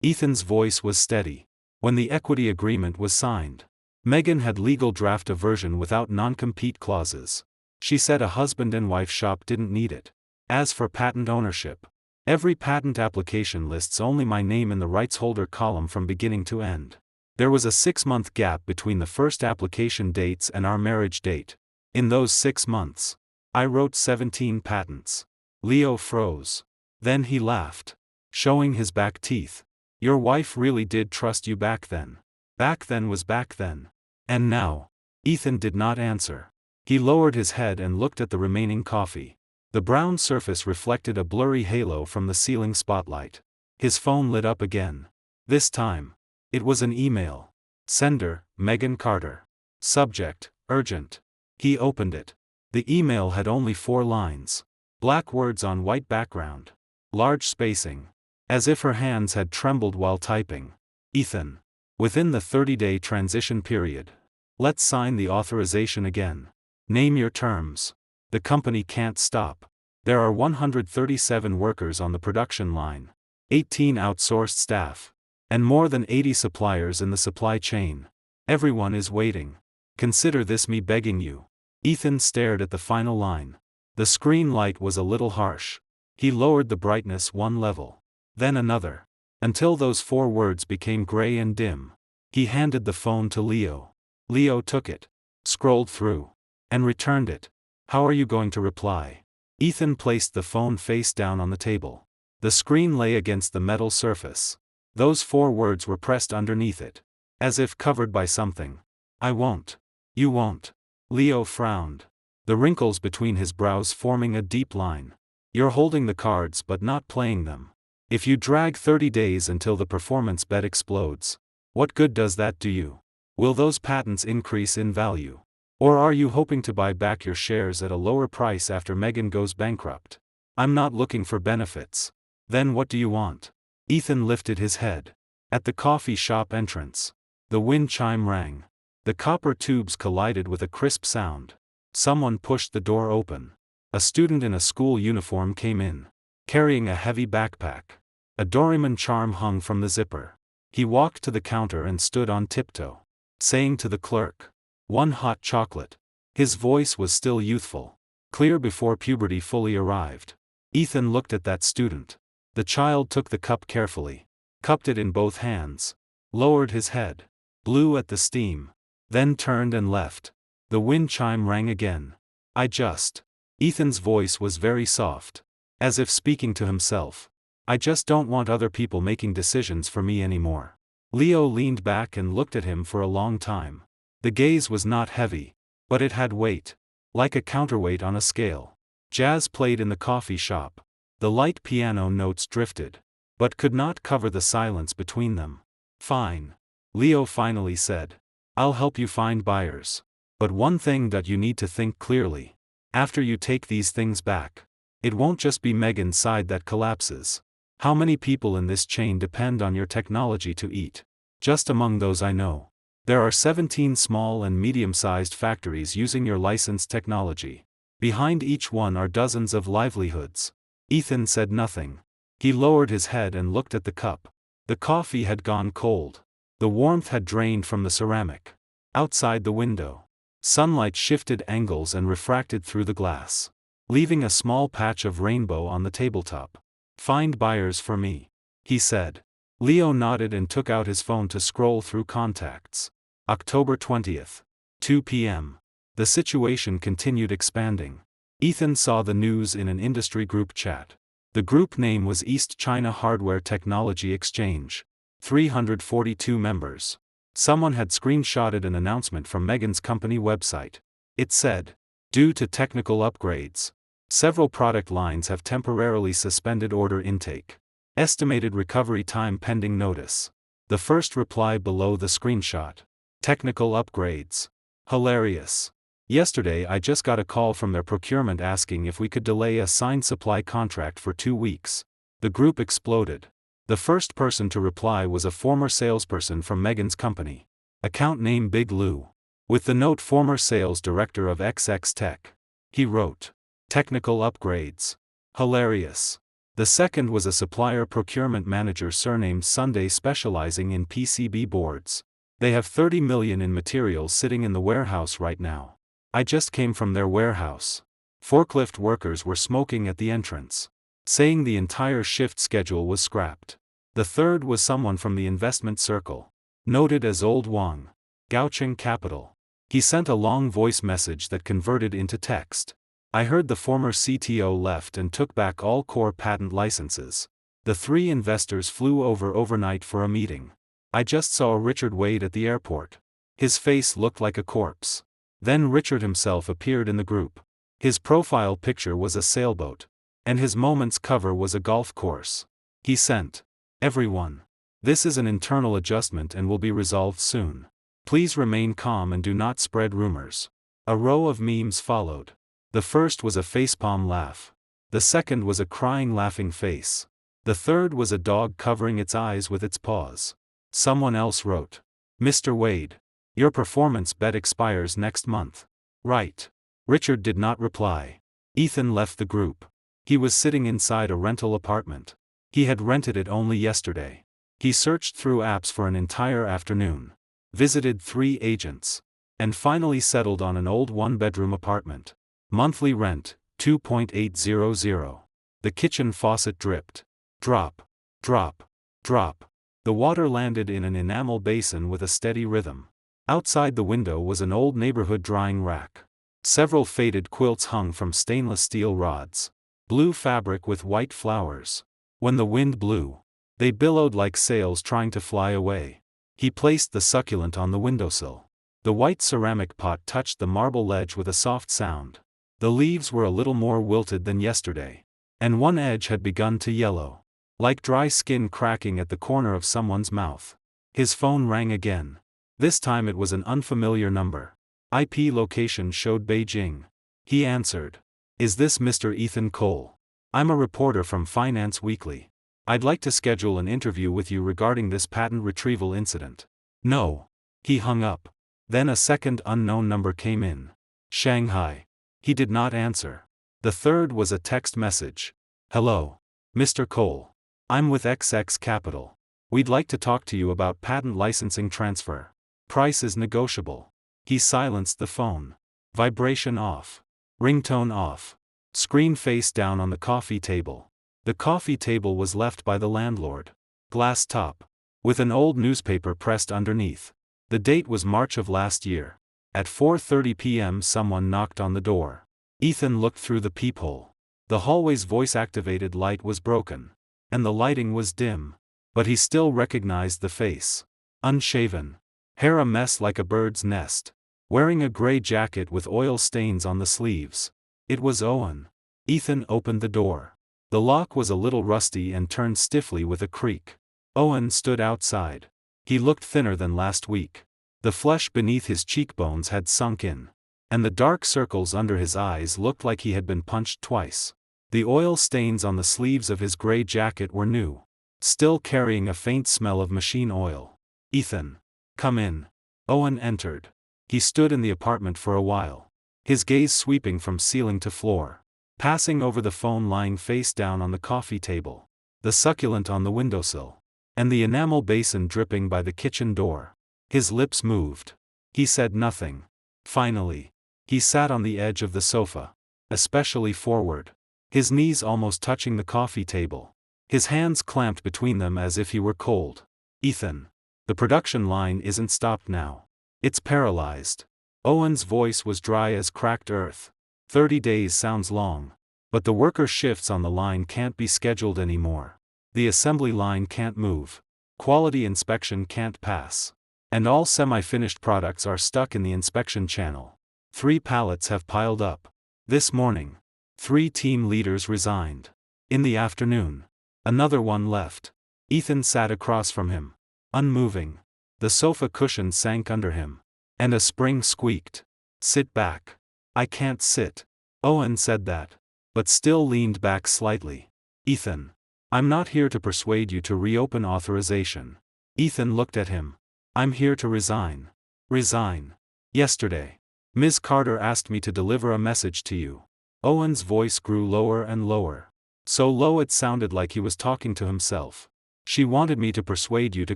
Ethan's voice was steady. "When the equity agreement was signed, Megan had legal draft a version without non-compete clauses. She said a husband and wife shop didn't need it. As for patent ownership, every patent application lists only my name in the rights holder column from beginning to end. There was a 6-month gap between the first application dates and our marriage date. In those 6 months, I wrote 17 patents." Leo froze. Then he laughed, showing his back teeth. "Your wife really did trust you back then." "Back then was back then. And now?" Ethan did not answer. He lowered his head and looked at the remaining coffee. The brown surface reflected a blurry halo from the ceiling spotlight. His phone lit up again. This time, it was an email. Sender, Megan Carter. Subject, urgent. He opened it. The email had only 4 lines. Black words on white background. Large spacing. As if her hands had trembled while typing. "Ethan. Within the 30-day transition period. Let's sign the authorization again. Name your terms. The company can't stop. There are 137 workers on the production line. 18 outsourced staff. And more than 80 suppliers in the supply chain. Everyone is waiting. Consider this me begging you." Ethan stared at the final line. The screen light was a little harsh. He lowered the brightness 1 level. Then another. Until those 4 words became gray and dim. He handed the phone to Leo. Leo took it, scrolled through, and returned it. "How are you going to reply?" Ethan placed the phone face down on the table. The screen lay against the metal surface. Those 4 words were pressed underneath it, as if covered by something. "I won't." "You won't." Leo frowned, the wrinkles between his brows forming a deep line. "You're holding the cards but not playing them. If you drag 30 days until the performance bet explodes, what good does that do you? Will those patents increase in value? Or are you hoping to buy back your shares at a lower price after Megan goes bankrupt? I'm not looking for benefits." "Then what do you want?" Ethan lifted his head. At the coffee shop entrance, the wind chime rang. The copper tubes collided with a crisp sound. Someone pushed the door open. A student in a school uniform came in, carrying a heavy backpack. A Doraemon charm hung from the zipper. He walked to the counter and stood on tiptoe, saying to the clerk, "1 hot chocolate." His voice was still youthful, clear before puberty fully arrived. Ethan looked at that student. The child took the cup carefully, cupped it in both hands, lowered his head, blew at the steam, then turned and left. The wind chime rang again. Ethan's voice was very soft, as if speaking to himself. "I just don't want other people making decisions for me anymore." Leo leaned back and looked at him for a long time. The gaze was not heavy, but it had weight, like a counterweight on a scale. Jazz played in the coffee shop. The light piano notes drifted, but could not cover the silence between them. "Fine," Leo finally said. "I'll help you find buyers. But one thing that you need to think clearly. After you take these things back, it won't just be Megan's side that collapses. How many people in this chain depend on your technology to eat? Just among those I know, there are 17 small and medium-sized factories using your licensed technology. Behind each one are dozens of livelihoods." Ethan said nothing. He lowered his head and looked at the cup. The coffee had gone cold. The warmth had drained from the ceramic. Outside the window, sunlight shifted angles and refracted through the glass, leaving a small patch of rainbow on the tabletop. "Find buyers for me," he said. Leo nodded and took out his phone to scroll through contacts. October 20th, 2 p.m. The situation continued expanding. Ethan saw the news in an industry group chat. The group name was East China Hardware Technology Exchange. 342 members. Someone had screenshotted an announcement from Megan's company website. It said, "Due to technical upgrades, several product lines have temporarily suspended order intake. Estimated recovery time pending notice." The first reply below the screenshot. "Technical upgrades. Hilarious. Yesterday I just got a call from their procurement asking if we could delay a signed supply contract for 2 weeks. The group exploded. The first person to reply was a former salesperson from Megan's company. Account name Big Lou. With the note former sales director of XX Tech. He wrote, "Technical upgrades. Hilarious." The second was a supplier procurement manager surnamed Sunday specializing in PCB boards. "They have 30 million in materials sitting in the warehouse right now. I just came from their warehouse. Forklift workers were smoking at the entrance, saying the entire shift schedule was scrapped." The third was someone from the investment circle, noted as Old Wang, Gaucheng Capital. He sent a long voice message that converted into text. "I heard the former CTO left and took back all core patent licenses. The 3 investors flew over overnight for a meeting. I just saw Richard Wade at the airport. His face looked like a corpse." Then Richard himself appeared in the group. His profile picture was a sailboat, and his Moments cover was a golf course. He sent, "Everyone, this is an internal adjustment and will be resolved soon. Please remain calm and do not spread rumors." A row of memes followed. The first was a facepalm laugh. The second was a crying laughing face. The third was a dog covering its eyes with its paws. Someone else wrote, "Mr. Wade, your performance bet expires next month. Right?" Richard did not reply. Ethan left the group. He was sitting inside a rental apartment. He had rented it only yesterday. He searched through apps for an entire afternoon, visited 3 agents, and finally settled on an old 1-bedroom apartment. Monthly rent, $2.800. The kitchen faucet dripped. Drop, drop, drop. The water landed in an enamel basin with a steady rhythm. Outside the window was an old neighborhood drying rack. Several faded quilts hung from stainless steel rods. Blue fabric with white flowers. When the wind blew, they billowed like sails trying to fly away. He placed the succulent on the windowsill. The white ceramic pot touched the marble ledge with a soft sound. The leaves were a little more wilted than yesterday, and one edge had begun to yellow, like dry skin cracking at the corner of someone's mouth. His phone rang again. This time it was an unfamiliar number. IP location showed Beijing. He answered. "Is this Mr. Ethan Cole? I'm a reporter from Finance Weekly. I'd like to schedule an interview with you regarding this patent retrieval incident." "No." He hung up. Then a second unknown number came in. Shanghai. He did not answer. The third was a text message. Hello. Mr. Cole. I'm with XX Capital. We'd like to talk to you about patent licensing transfer. Price is negotiable. He silenced the phone. Vibration off. Ringtone off. Screen face down on the coffee table. The coffee table was left by the landlord. Glass top. With an old newspaper pressed underneath. The date was March of last year. At 4:30 p.m. someone knocked on the door. Ethan looked through the peephole. The hallway's voice-activated light was broken. And the lighting was dim. But he still recognized the face. Unshaven. Hair a mess like a bird's nest. Wearing a gray jacket with oil stains on the sleeves. It was Owen. Ethan opened the door. The lock was a little rusty and turned stiffly with a creak. Owen stood outside. He looked thinner than last week. The flesh beneath his cheekbones had sunk in. And the dark circles under his eyes looked like he had been punched twice. The oil stains on the sleeves of his gray jacket were new. Still carrying a faint smell of machine oil. Ethan. Come in. Owen entered. He stood in the apartment for a while. His gaze sweeping from ceiling to floor. Passing over the phone lying face down on the coffee table. The succulent on the windowsill. And the enamel basin dripping by the kitchen door. His lips moved. He said nothing. Finally. He sat on the edge of the sofa. Especially forward. His knees almost touching the coffee table. His hands clamped between them as if he were cold. Ethan. The production line isn't stopped now. It's paralyzed. Owen's voice was dry as cracked earth. 30 days sounds long. But the worker shifts on the line can't be scheduled anymore. The assembly line can't move. Quality inspection can't pass. And all semi-finished products are stuck in the inspection channel. 3 pallets have piled up. This morning. 3 team leaders resigned. In the afternoon. Another one left. Ethan sat across from him. Unmoving. The sofa cushion sank under him. And a spring squeaked. Sit back. I can't sit. Owen said that. But still leaned back slightly. Ethan. I'm not here to persuade you to reopen authorization. Ethan looked at him. I'm here to resign. Resign. Yesterday. Ms. Carter asked me to deliver a message to you. Owen's voice grew lower and lower. So low it sounded like he was talking to himself. She wanted me to persuade you to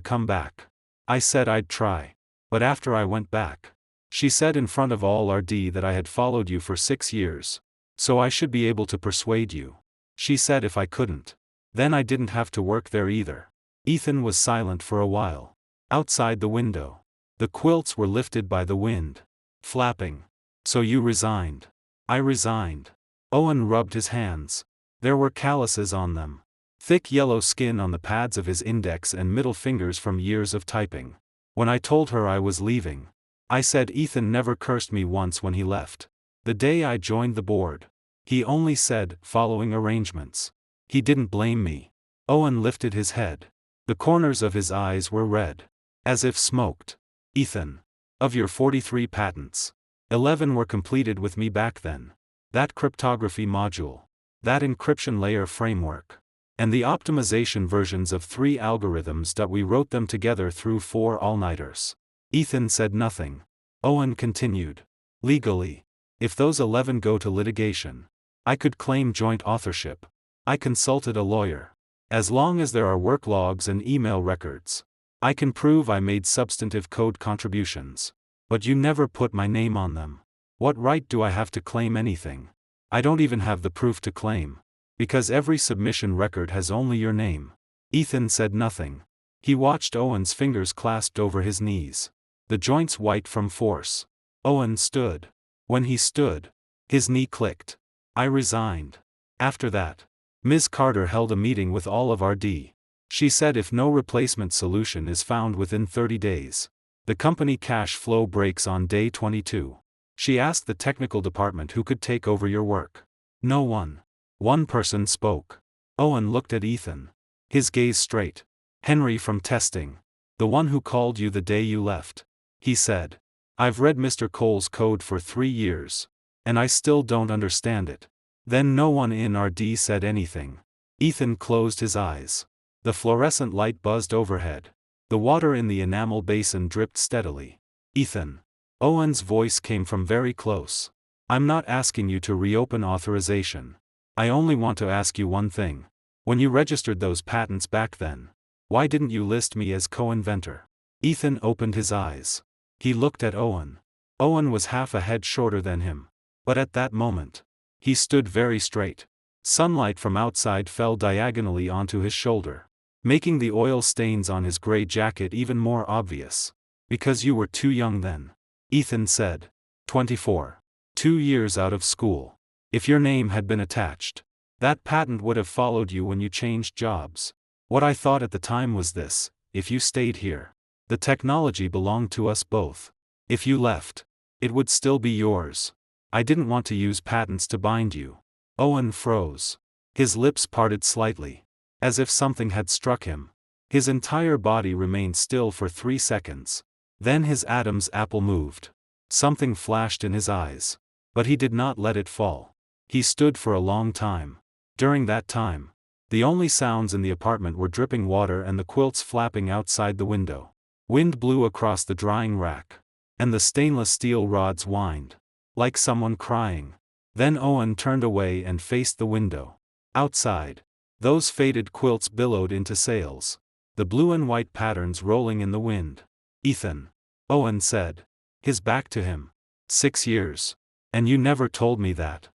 come back. I said I'd try. But after I went back. She said in front of all RD that I had followed you for 6 years. So I should be able to persuade you. She said if I couldn't. Then I didn't have to work there either. Ethan was silent for a while. Outside the window. The quilts were lifted by the wind. Flapping. So you resigned. I resigned. Owen rubbed his hands. There were calluses on them. Thick yellow skin on the pads of his index and middle fingers from years of typing. When I told her I was leaving. I said Ethan never cursed me once when he left. The day I joined the board. He only said, following arrangements. He didn't blame me. Owen lifted his head. The corners of his eyes were red. As if smoked. Ethan. Of your 43 patents. 11 were completed with me back then. That cryptography module. That encryption layer framework. And the optimization versions of 3 algorithms that we wrote them together through 4 all-nighters. Ethan said nothing. Owen continued. Legally. If those 11 go to litigation. I could claim joint authorship. I consulted a lawyer. As long as there are work logs and email records. I can prove I made substantive code contributions. But you never put my name on them. What right do I have to claim anything? I don't even have the proof to claim. Because every submission record has only your name. Ethan said nothing. He watched Owen's fingers clasped over his knees. The joints white from force. Owen stood. When he stood. His knee clicked. I resigned. After that. Ms. Carter held a meeting with all of RD. She said if no replacement solution is found within 30 days. The company cash flow breaks on day 22. She asked the technical department who could take over your work. No one. One person spoke. Owen looked at Ethan. His gaze straight. Henry from testing. The one who called you the day you left. He said. I've read Mr. Cole's code for 3 years. And I still don't understand it. Then no one in RD said anything. Ethan closed his eyes. The fluorescent light buzzed overhead. The water in the enamel basin dripped steadily. Ethan. Owen's voice came from very close. I'm not asking you to reopen authorization. I only want to ask you one thing. When you registered those patents back then, why didn't you list me as co-inventor? Ethan opened his eyes. He looked at Owen. Owen was half a head shorter than him. But at that moment, he stood very straight. Sunlight from outside fell diagonally onto his shoulder, making the oil stains on his gray jacket even more obvious. Because you were too young then, Ethan said. 24. 2 years out of school. If your name had been attached, that patent would have followed you when you changed jobs. What I thought at the time was this: if you stayed here, the technology belonged to us both. If you left, it would still be yours. I didn't want to use patents to bind you. Owen froze. His lips parted slightly, as if something had struck him. His entire body remained still for 3 seconds. Then his Adam's apple moved. Something flashed in his eyes. But he did not let it fall. He stood for a long time. During that time, the only sounds in the apartment were dripping water and the quilts flapping outside the window. Wind blew across the drying rack, and the stainless steel rods whined, like someone crying. Then Owen turned away and faced the window. Outside, those faded quilts billowed into sails, the blue and white patterns rolling in the wind. Ethan, Owen said, his back to him. 6 years. And you never told me that.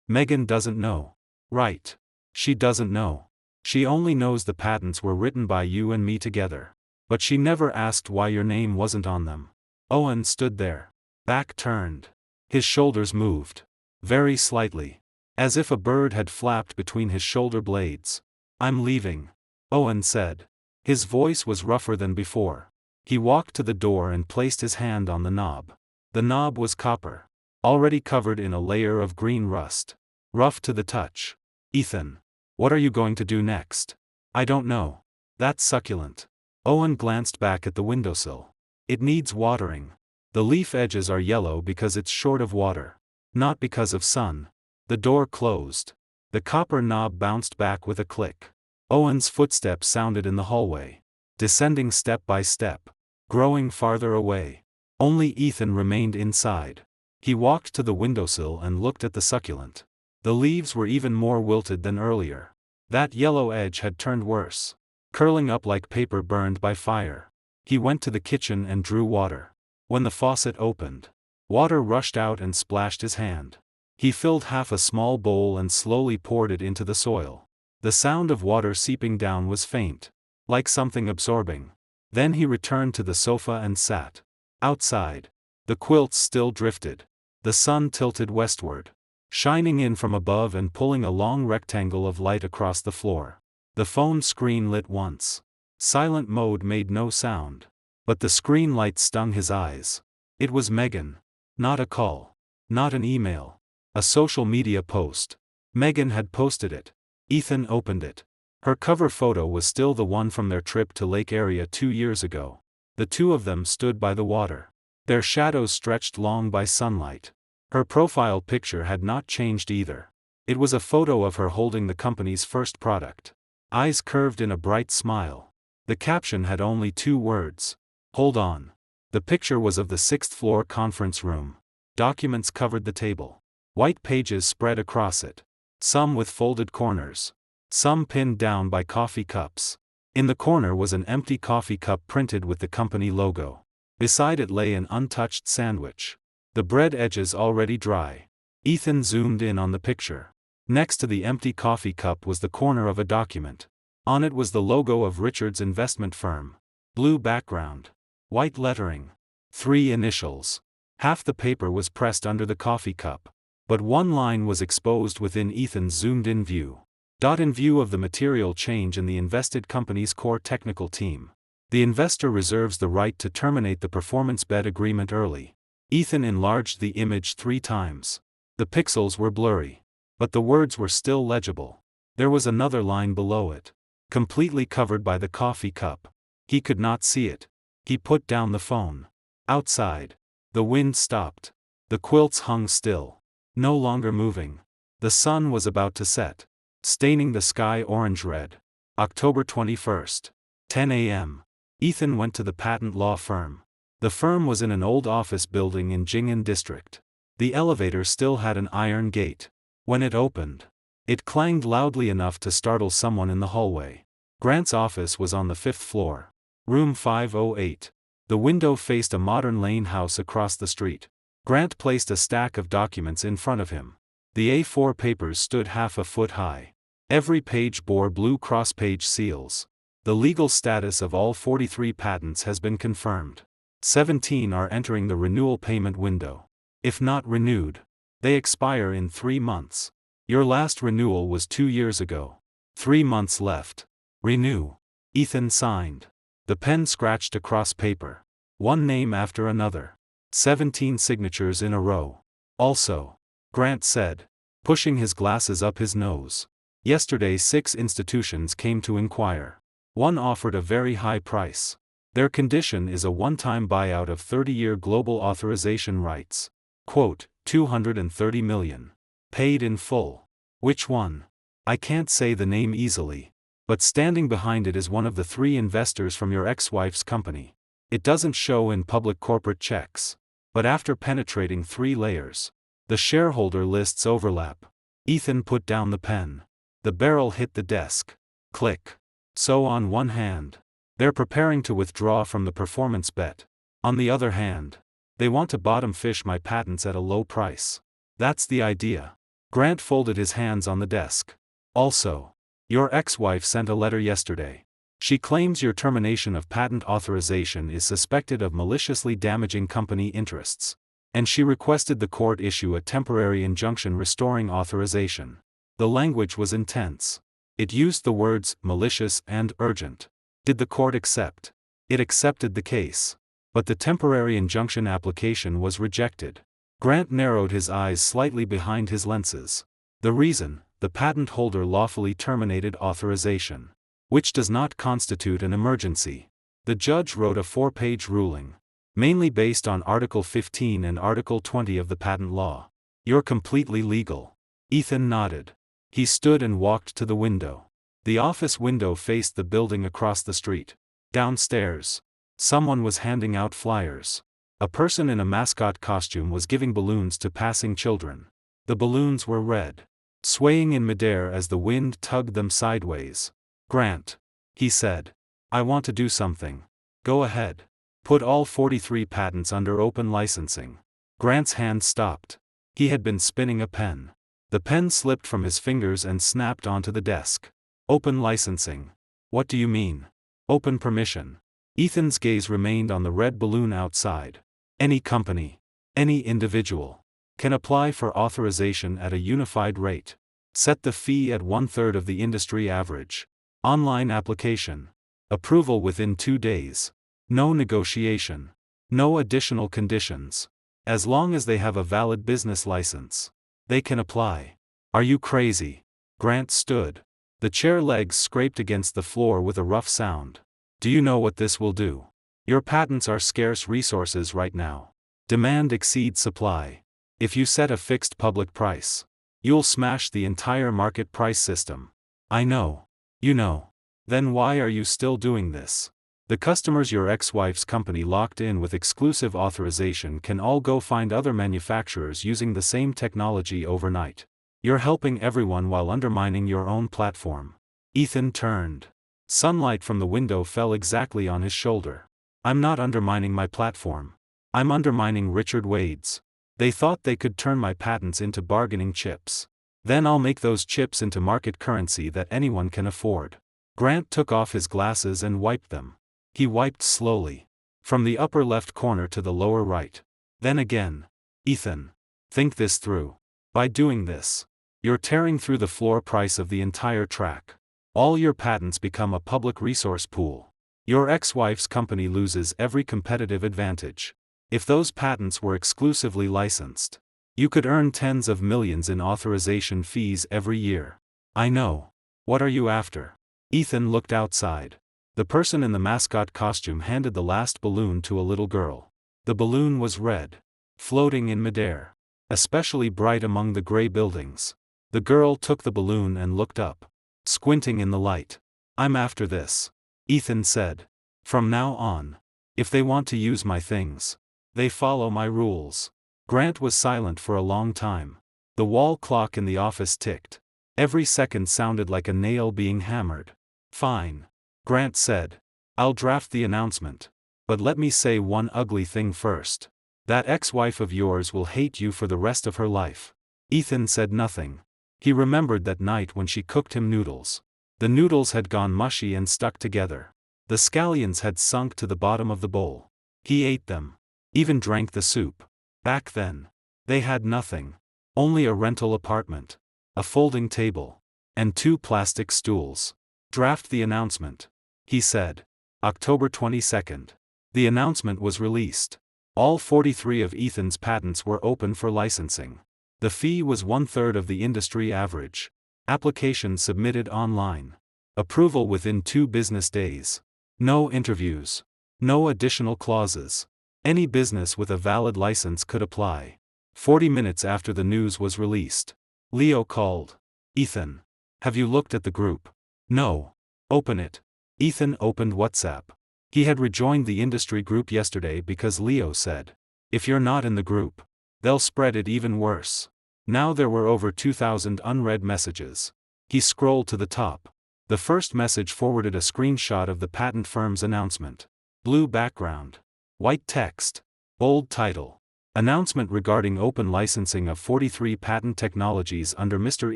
Megan doesn't know. Right. She doesn't know. She only knows the patents were written by you and me together. But she never asked why your name wasn't on them. Owen stood there, back turned. His shoulders moved, very slightly, as if a bird had flapped between his shoulder blades. I'm leaving, Owen said. His voice was rougher than before. He walked to the door and placed his hand on the knob. The knob was copper, already covered in a layer of green rust, rough to the touch. Ethan, what are you going to do next? I don't know. That's succulent. Owen glanced back at the windowsill. It needs watering. The leaf edges are yellow because it's short of water, not because of sun. The door closed. The copper knob bounced back with a click. Owen's footsteps sounded in the hallway, descending step by step, growing farther away. Only Ethan remained inside. He walked to the windowsill and looked at the succulent. The leaves were even more wilted than earlier. That yellow edge had turned worse, curling up like paper burned by fire. He went to the kitchen and drew water. When the faucet opened, water rushed out and splashed his hand. He filled half a small bowl and slowly poured it into the soil. The sound of water seeping down was faint, like something absorbing. Then he returned to the sofa and sat. Outside, the quilts still drifted. The sun tilted westward, shining in from above and pulling a long rectangle of light across the floor. The phone screen lit once. Silent mode made no sound. But the screen light stung his eyes. It was Megan. Not a call. Not an email. A social media post. Megan had posted it. Ethan opened it. Her cover photo was still the one from their trip to Lake Area 2 years ago. The two of them stood by the water, their shadows stretched long by sunlight. Her profile picture had not changed either. It was a photo of her holding the company's first product, eyes curved in a bright smile. The caption had only 2 words: "Hold on." The picture was of the 6th floor conference room. Documents covered the table. White pages spread across it, some with folded corners, some pinned down by coffee cups. In the corner was an empty coffee cup printed with the company logo. Beside it lay an untouched sandwich, the bread edges already dry. Ethan zoomed in on the picture. Next to the empty coffee cup was the corner of a document. On it was the logo of Richard's investment firm. Blue background, white lettering, 3 initials. Half the paper was pressed under the coffee cup, but one line was exposed within Ethan's zoomed-in view. In view of the material change in the invested company's core technical team, the investor reserves the right to terminate the performance bet agreement early. Ethan enlarged the image 3 times. The pixels were blurry, but the words were still legible. There was another line below it, completely covered by the coffee cup. He could not see it. He put down the phone. Outside, the wind stopped. The quilts hung still, no longer moving. The sun was about to set, staining the sky orange-red. October 21st, 10 a.m. Ethan went to the patent law firm. The firm was in an old office building in Jing'an district. The elevator still had an iron gate. When it opened, it clanged loudly enough to startle someone in the hallway. Grant's office was on the 5th floor. Room 508. The window faced a modern Lane house across the street. Grant placed a stack of documents in front of him. The A4 papers stood half a foot high. Every page bore blue cross-page seals. The legal status of all 43 patents has been confirmed. 17 are entering the renewal payment window. If not renewed, they expire in 3 months. Your last renewal was 2 years ago. 3 months left. Renew. Ethan signed. The pen scratched across paper. One name after another. 17 signatures in a row. Also, Grant said, pushing his glasses up his nose. Yesterday 6 institutions came to inquire. One offered a very high price. Their condition is a one-time buyout of 30-year global authorization rights. Quote, 230 million. Paid in full. Which one? I can't say the name easily. But standing behind it is one of the 3 investors from your ex-wife's company. It doesn't show in public corporate checks. But after penetrating 3 layers, the shareholder lists overlap. Ethan put down the pen. The barrel hit the desk. Click. So on one hand, they're preparing to withdraw from the performance bet. On the other hand, they want to bottom fish my patents at a low price. That's the idea. Grant folded his hands on the desk. Also, your ex-wife sent a letter yesterday. She claims your termination of patent authorization is suspected of maliciously damaging company interests. And she requested the court issue a temporary injunction restoring authorization. The language was intense. It used the words malicious and urgent. Did the court accept? It accepted the case. But the temporary injunction application was rejected. Grant narrowed his eyes slightly behind his lenses. The reason, the patent holder lawfully terminated authorization. Which does not constitute an emergency. The judge wrote a 4-page ruling. Mainly based on Article 15 and Article 20 of the patent law. You're completely legal. Ethan nodded. He stood and walked to the window. The office window faced the building across the street. Downstairs, someone was handing out flyers. A person in a mascot costume was giving balloons to passing children. The balloons were red, swaying in midair as the wind tugged them sideways. Grant, he said, I want to do something. Go ahead. Put all 43 patents under open licensing. Grant's hand stopped. He had been spinning a pen. The pen slipped from his fingers and snapped onto the desk. Open licensing. What do you mean? Open permission. Ethan's gaze remained on the red balloon outside. Any company, any individual, can apply for authorization at a unified rate. Set the fee at 1/3 of the industry average. Online application. Approval within 2 days. No negotiation. No additional conditions. As long as they have a valid business license, they can apply. Are you crazy? Grant stood. The chair legs scraped against the floor with a rough sound. Do you know what this will do? Your patents are scarce resources right now. Demand exceeds supply. If you set a fixed public price, you'll smash the entire market price system. I know. You know. Then why are you still doing this? The customers your ex-wife's company locked in with exclusive authorization can all go find other manufacturers using the same technology overnight. You're helping everyone while undermining your own platform. Ethan turned. Sunlight from the window fell exactly on his shoulder. I'm not undermining my platform. I'm undermining Richard Wade's. They thought they could turn my patents into bargaining chips. Then I'll make those chips into market currency that anyone can afford. Grant took off his glasses and wiped them. He wiped slowly. From the upper left corner to the lower right. Then again. Ethan. Think this through. By doing this, you're tearing through the floor price of the entire track. All your patents become a public resource pool. Your ex-wife's company loses every competitive advantage. If those patents were exclusively licensed, you could earn tens of millions in authorization fees every year. I know. What are you after? Ethan looked outside. The person in the mascot costume handed the last balloon to a little girl. The balloon was red, floating in midair, especially bright among the gray buildings. The girl took the balloon and looked up, squinting in the light. I'm after this, Ethan said. From now on, if they want to use my things, they follow my rules. Grant was silent for a long time. The wall clock in the office ticked. Every second sounded like a nail being hammered. "Fine," Grant said. "I'll draft the announcement. But let me say one ugly thing first. That ex-wife of yours will hate you for the rest of her life." Ethan said nothing. He remembered that night when she cooked him noodles. The noodles had gone mushy and stuck together. The scallions had sunk to the bottom of the bowl. He ate them. Even drank the soup. Back then, they had nothing. Only a rental apartment, a folding table, and 2 plastic stools. "Draft the announcement," he said. October 22nd. The announcement was released. All 43 of Ethan's patents were open for licensing. The fee was 1/3 of the industry average. Application submitted online. Approval within 2 business days. No interviews. No additional clauses. Any business with a valid license could apply. 40 minutes after the news was released, Leo called. "Ethan, have you looked at the group?" "No." "Open it." Ethan opened WhatsApp. He had rejoined the industry group yesterday because Leo said, "If you're not in the group, they'll spread it even worse." Now there were over 2,000 unread messages. He scrolled to the top. The first message forwarded a screenshot of the patent firm's announcement. Blue background. White text. Bold title. Announcement regarding open licensing of 43 patent technologies under Mr.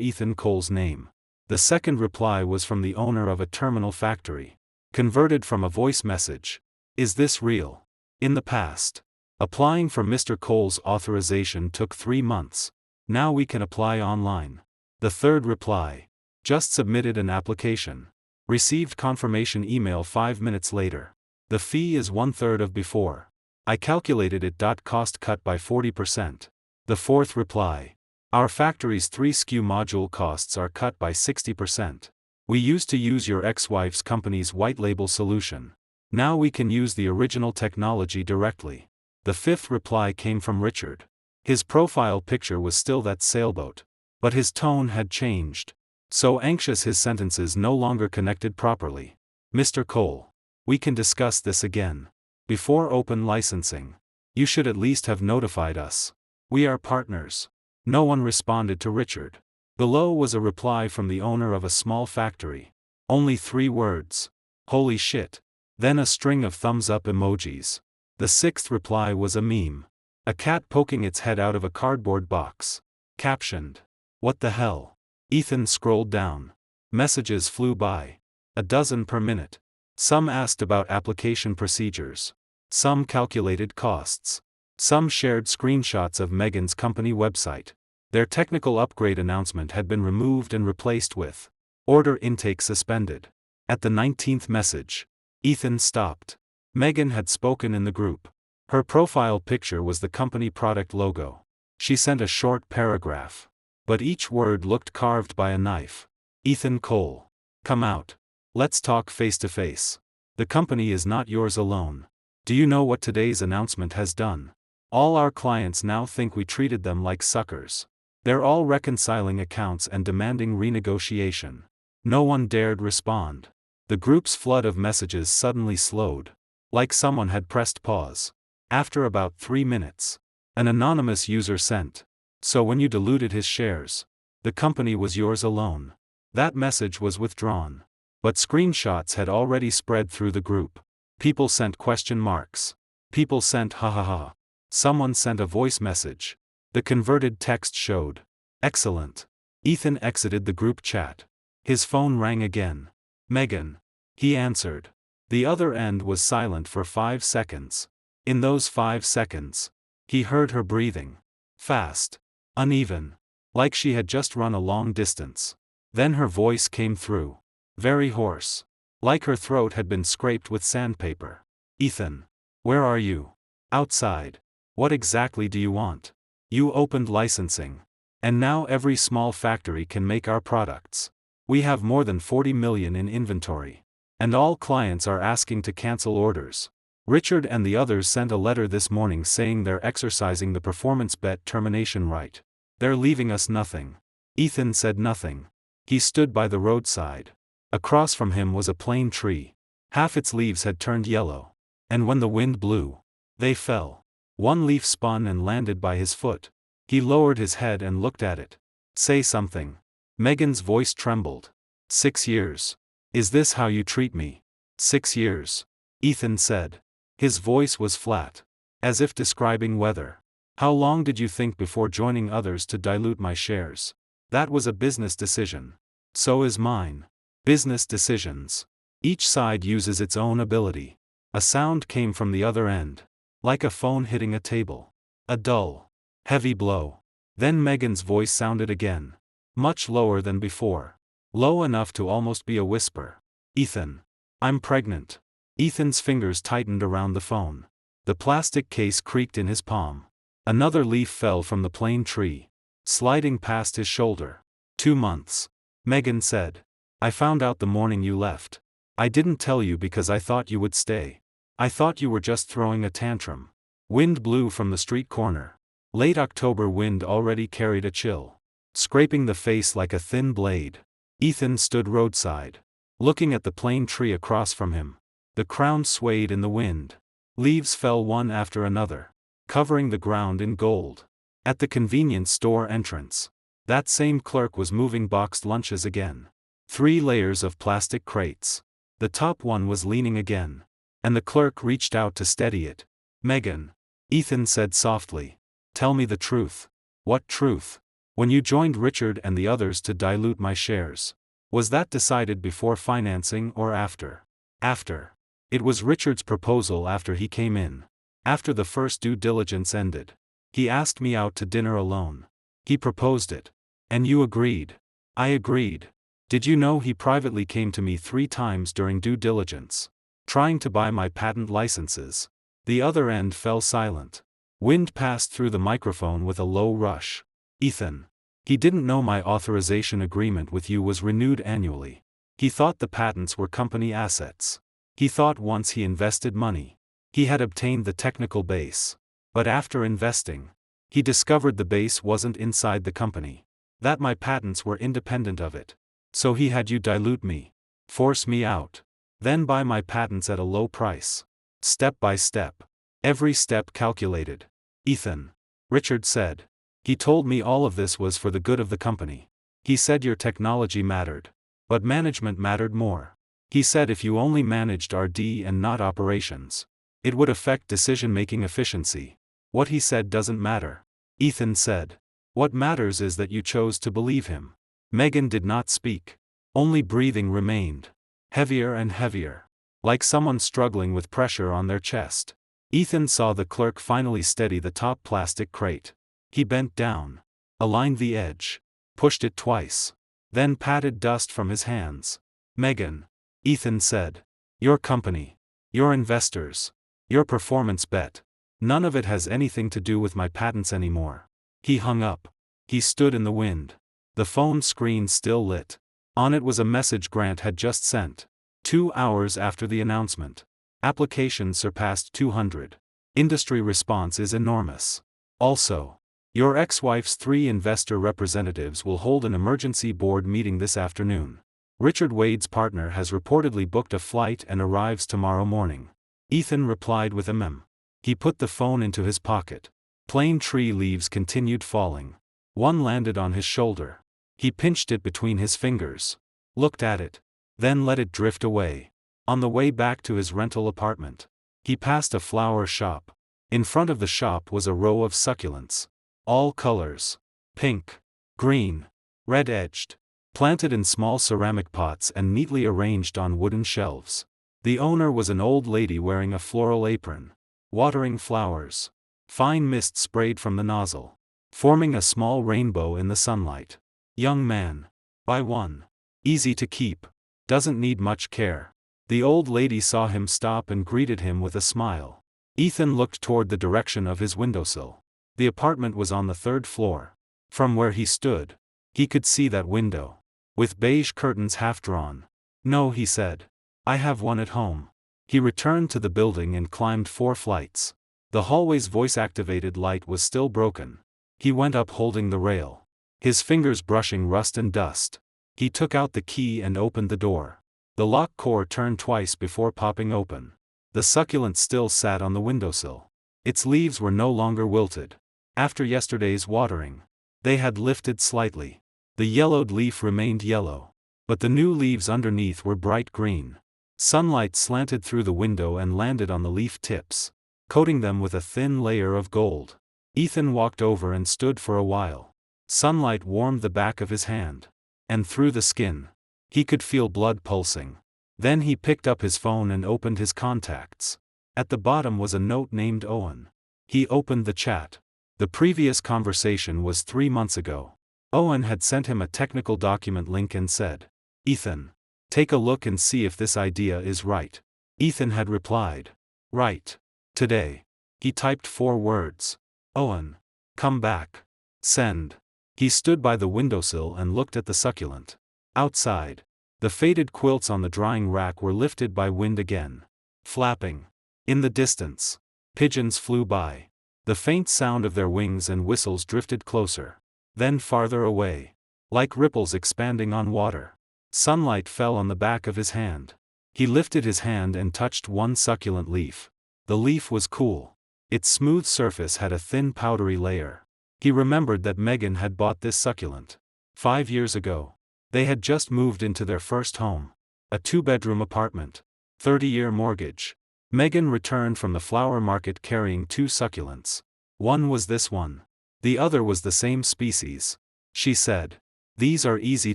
Ethan Cole's name. The second reply was from the owner of a terminal factory. Converted from a voice message. "Is this real?" In the past, applying for Mr. Cole's authorization took 3 months. Now we can apply online. The third reply. Just submitted an application. Received confirmation email 5 minutes later. The fee is 1/3 of before. I calculated it. Cost cut by 40%. The fourth reply. Our factory's 3 SKU module costs are cut by 60%. We used to use your ex-wife's company's white label solution. Now we can use the original technology directly. The fifth reply came from Richard. His profile picture was still that sailboat. But his tone had changed. So anxious his sentences no longer connected properly. "Mr. Cole, we can discuss this again. Before open licensing, you should at least have notified us. We are partners." No one responded to Richard. Below was a reply from the owner of a small factory. Only 3 words. "Holy shit." Then a string of thumbs-up emojis. The sixth reply was a meme. A cat poking its head out of a cardboard box. Captioned, "What the hell?" Ethan scrolled down. Messages flew by. A dozen per minute. Some asked about application procedures. Some calculated costs. Some shared screenshots of Megan's company website. Their technical upgrade announcement had been removed and replaced with, "Order intake suspended." At the 19th message, Ethan stopped. Megan had spoken in the group. Her profile picture was the company product logo. She sent a short paragraph. But each word looked carved by a knife. "Ethan Cole. Come out. Let's talk face to face. The company is not yours alone. Do you know what today's announcement has done? All our clients now think we treated them like suckers. They're all reconciling accounts and demanding renegotiation." No one dared respond. The group's flood of messages suddenly slowed. Like someone had pressed pause. After about 3 minutes, an anonymous user sent, "So when you diluted his shares, the company was yours alone." That message was withdrawn. But screenshots had already spread through the group. People sent question marks. People sent ha ha ha. Someone sent a voice message. The converted text showed. "Excellent." Ethan exited the group chat. His phone rang again. "Megan." He answered. The other end was silent for 5 seconds. In those 5 seconds, he heard her breathing. Fast. Uneven. Like she had just run a long distance. Then her voice came through. Very hoarse. Like her throat had been scraped with sandpaper. "Ethan. Where are you?" "Outside." "What exactly do you want?" "You opened licensing. And now every small factory can make our products. We have more than 40 million in inventory. And all clients are asking to cancel orders." Richard and the others sent a letter this morning saying they're exercising the performance bet termination right. "They're leaving us nothing." Ethan said nothing. He stood by the roadside. Across from him was a plane tree. Half its leaves had turned yellow. And when the wind blew, they fell. One leaf spun and landed by his foot. He lowered his head and looked at it. Say something. Megan's voice trembled. 6 years. Is this how you treat me? 6 years. Ethan said. His voice was flat, as if describing weather. How long did you think before joining others to dilute my shares? That was a business decision. So is mine. Business decisions. Each side uses its own ability. A sound came from the other end. Like a phone hitting a table. A dull, heavy blow. Then Megan's voice sounded again. Much lower than before. Low enough to almost be a whisper. Ethan. I'm pregnant. Ethan's fingers tightened around the phone. The plastic case creaked in his palm. Another leaf fell from the plane tree, sliding past his shoulder. 2 months. Megan said. I found out the morning you left. I didn't tell you because I thought you would stay. I thought you were just throwing a tantrum. Wind blew from the street corner. Late October wind already carried a chill, scraping the face like a thin blade. Ethan stood roadside, looking at the plane tree across from him. The crown swayed in the wind. Leaves fell one after another, covering the ground in gold. At the convenience store entrance, that same clerk was moving boxed lunches again. 3 layers of plastic crates. The top one was leaning again, and the clerk reached out to steady it. Megan. Ethan said softly. Tell me the truth. What truth? When you joined Richard and the others to dilute my shares, was that decided before financing or after? After. It was Richard's proposal after he came in. After the first due diligence ended. He asked me out to dinner alone. He proposed it. And you agreed. I agreed. Did you know he privately came to me 3 times during due diligence, trying to buy my patent licenses? The other end fell silent. Wind passed through the microphone with a low rush. Ethan. He didn't know my authorization agreement with you was renewed annually. He thought the patents were company assets. He thought once he invested money, he had obtained the technical base. But after investing, he discovered the base wasn't inside the company. That my patents were independent of it. So he had you dilute me, force me out, then buy my patents at a low price. Step by step. Every step calculated. Ethan. Richard said. He told me all of this was for the good of the company. He said your technology mattered. But management mattered more. He said if you only managed R&D and not operations, it would affect decision-making efficiency. What he said doesn't matter. Ethan said. What matters is that you chose to believe him. Megan did not speak. Only breathing remained. Heavier and heavier. Like someone struggling with pressure on their chest. Ethan saw the clerk finally steady the top plastic crate. He bent down, aligned the edge, pushed it twice, then patted dust from his hands. Megan. Ethan said. Your company. Your investors. Your performance bet. None of it has anything to do with my patents anymore. He hung up. He stood in the wind. The phone screen still lit. On it was a message Grant had just sent. 2 hours after the announcement. Applications surpassed 200. Industry response is enormous. Also, your ex-wife's 3 investor representatives will hold an emergency board meeting this afternoon. Richard Wade's partner has reportedly booked a flight and arrives tomorrow morning. Ethan replied with a mem. He put the phone into his pocket. Plane tree leaves continued falling. One landed on his shoulder. He pinched it between his fingers, looked at it, then let it drift away. On the way back to his rental apartment, he passed a flower shop. In front of the shop was a row of succulents. All colors. Pink, green, red-edged. Planted in small ceramic pots and neatly arranged on wooden shelves. The owner was an old lady wearing a floral apron, watering flowers. Fine mist sprayed from the nozzle, forming a small rainbow in the sunlight. Young man. Buy one. Easy to keep. Doesn't need much care. The old lady saw him stop and greeted him with a smile. Ethan looked toward the direction of his windowsill. The apartment was on the 3rd floor. From where he stood, he could see that window, with beige curtains half drawn. No, he said. I have one at home. He returned to the building and climbed 4 flights. The hallway's voice-activated light was still broken. He went up holding the rail, his fingers brushing rust and dust. He took out the key and opened the door. The lock core turned twice before popping open. The succulent still sat on the windowsill. Its leaves were no longer wilted. After yesterday's watering, they had lifted slightly. The yellowed leaf remained yellow, but the new leaves underneath were bright green. Sunlight slanted through the window and landed on the leaf tips, coating them with a thin layer of gold. Ethan walked over and stood for a while. Sunlight warmed the back of his hand, and through the skin, he could feel blood pulsing. Then he picked up his phone and opened his contacts. At the bottom was a note named Owen. He opened the chat. The previous conversation was 3 months ago. Owen had sent him a technical document link and said, "Ethan, take a look and see if this idea is right." Ethan had replied, "Right. Today." He typed 4 words. "Owen. Come back. Send." He stood by the windowsill and looked at the succulent. Outside, the faded quilts on the drying rack were lifted by wind again, flapping. In the distance, pigeons flew by. The faint sound of their wings and whistles drifted closer, then farther away, like ripples expanding on water. Sunlight fell on the back of his hand. He lifted his hand and touched one succulent leaf. The leaf was cool. Its smooth surface had a thin powdery layer. He remembered that Megan had bought this succulent 5 years ago. They had just moved into their first home, a 2-bedroom apartment, 30-year mortgage. Megan returned from the flower market carrying 2 succulents. One was this one. The other was the same species. She said, "These are easy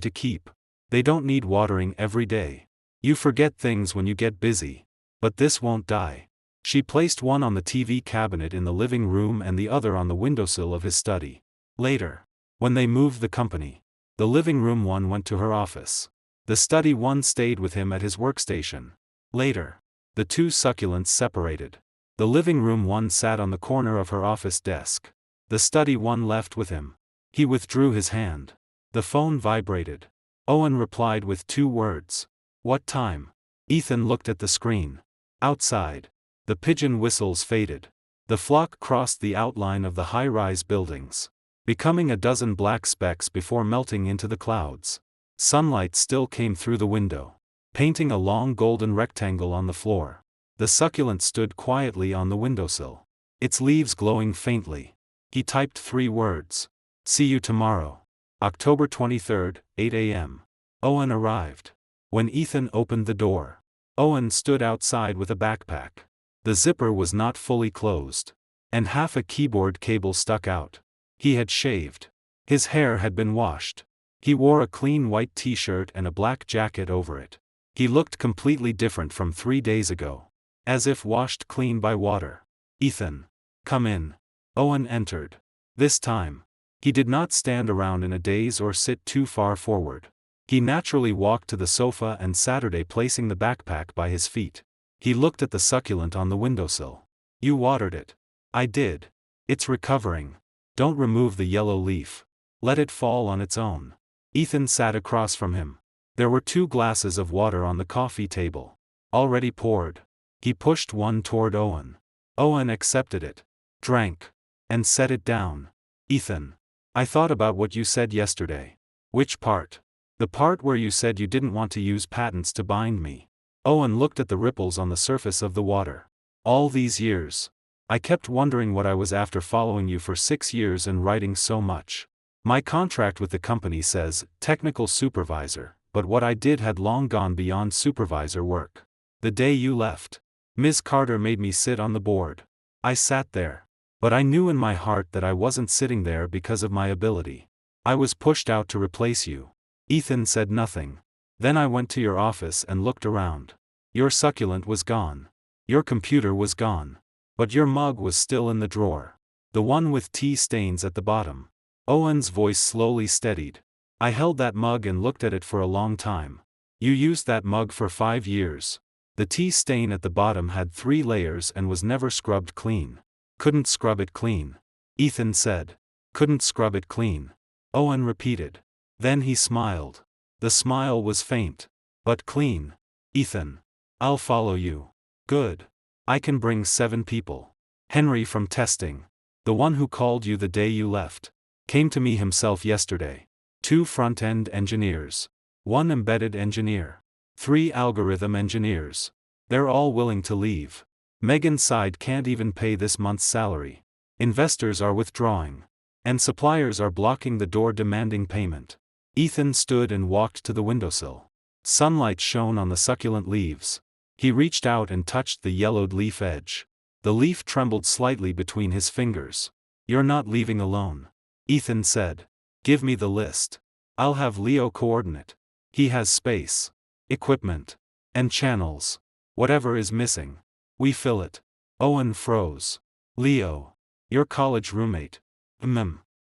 to keep. They don't need watering every day. You forget things when you get busy. But this won't die." She placed one on the TV cabinet in the living room and the other on the windowsill of his study. Later, when they moved the company, the living room one went to her office. The study one stayed with him at his workstation. Later, the 2 succulents separated. The living room one sat on the corner of her office desk. The study one left with him. He withdrew his hand. The phone vibrated. Owen replied with 2 words. "What time?" Ethan looked at the screen. Outside, the pigeon whistles faded. The flock crossed the outline of the high-rise buildings, becoming a dozen black specks before melting into the clouds. Sunlight still came through the window, painting a long golden rectangle on the floor. The succulent stood quietly on the windowsill, its leaves glowing faintly. He typed 3 words. "See you tomorrow. October 23rd, 8 a.m. Owen arrived. When Ethan opened the door, Owen stood outside with a backpack. The zipper was not fully closed, and half a keyboard cable stuck out. He had shaved. His hair had been washed. He wore a clean white t-shirt and a black jacket over it. He looked completely different from 3 days ago, as if washed clean by water. "Ethan, come in." Owen entered. This time, he did not stand around in a daze or sit too far forward. He naturally walked to the sofa and Saturday placing the backpack by his feet. He looked at the succulent on the windowsill. "You watered it." "I did. It's recovering. Don't remove the yellow leaf. Let it fall on its own." Ethan sat across from him. There were 2 glasses of water on the coffee table, already poured. He pushed one toward Owen. Owen accepted it, drank, and set it down. "Ethan, I thought about what you said yesterday." "Which part?" "The part where you said you didn't want to use patents to bind me." Owen looked at the ripples on the surface of the water. "All these years, I kept wondering what I was after following you for 6 years and writing so much. My contract with the company says, technical supervisor, but what I did had long gone beyond supervisor work. The day you left, Ms. Carter made me sit on the board. I sat there. But I knew in my heart that I wasn't sitting there because of my ability. I was pushed out to replace you." Ethan said nothing. "Then I went to your office and looked around. Your succulent was gone. Your computer was gone. But your mug was still in the drawer. The one with tea stains at the bottom." Owen's voice slowly steadied. "I held that mug and looked at it for a long time. You used that mug for 5 years. The tea stain at the bottom had 3 layers and was never scrubbed clean." "Couldn't scrub it clean," Ethan said. "Couldn't scrub it clean," Owen repeated. Then he smiled. The smile was faint. "But clean. Ethan. I'll follow you." "Good. I can bring 7 people. Henry from testing, the one who called you the day you left, came to me himself yesterday. 2 front-end engineers. 1 embedded engineer. 3 algorithm engineers. They're all willing to leave. Megan sighed. Can't even pay this month's salary. Investors are withdrawing. And suppliers are blocking the door demanding payment. Ethan stood and walked to the windowsill. Sunlight shone on the succulent leaves. He reached out and touched the yellowed leaf edge. The leaf trembled slightly between his fingers. You're not leaving alone. Ethan said. Give me the list. I'll have Leo coordinate. He has space, equipment, and channels. Whatever is missing, we fill it. Owen froze. Leo. Your college roommate.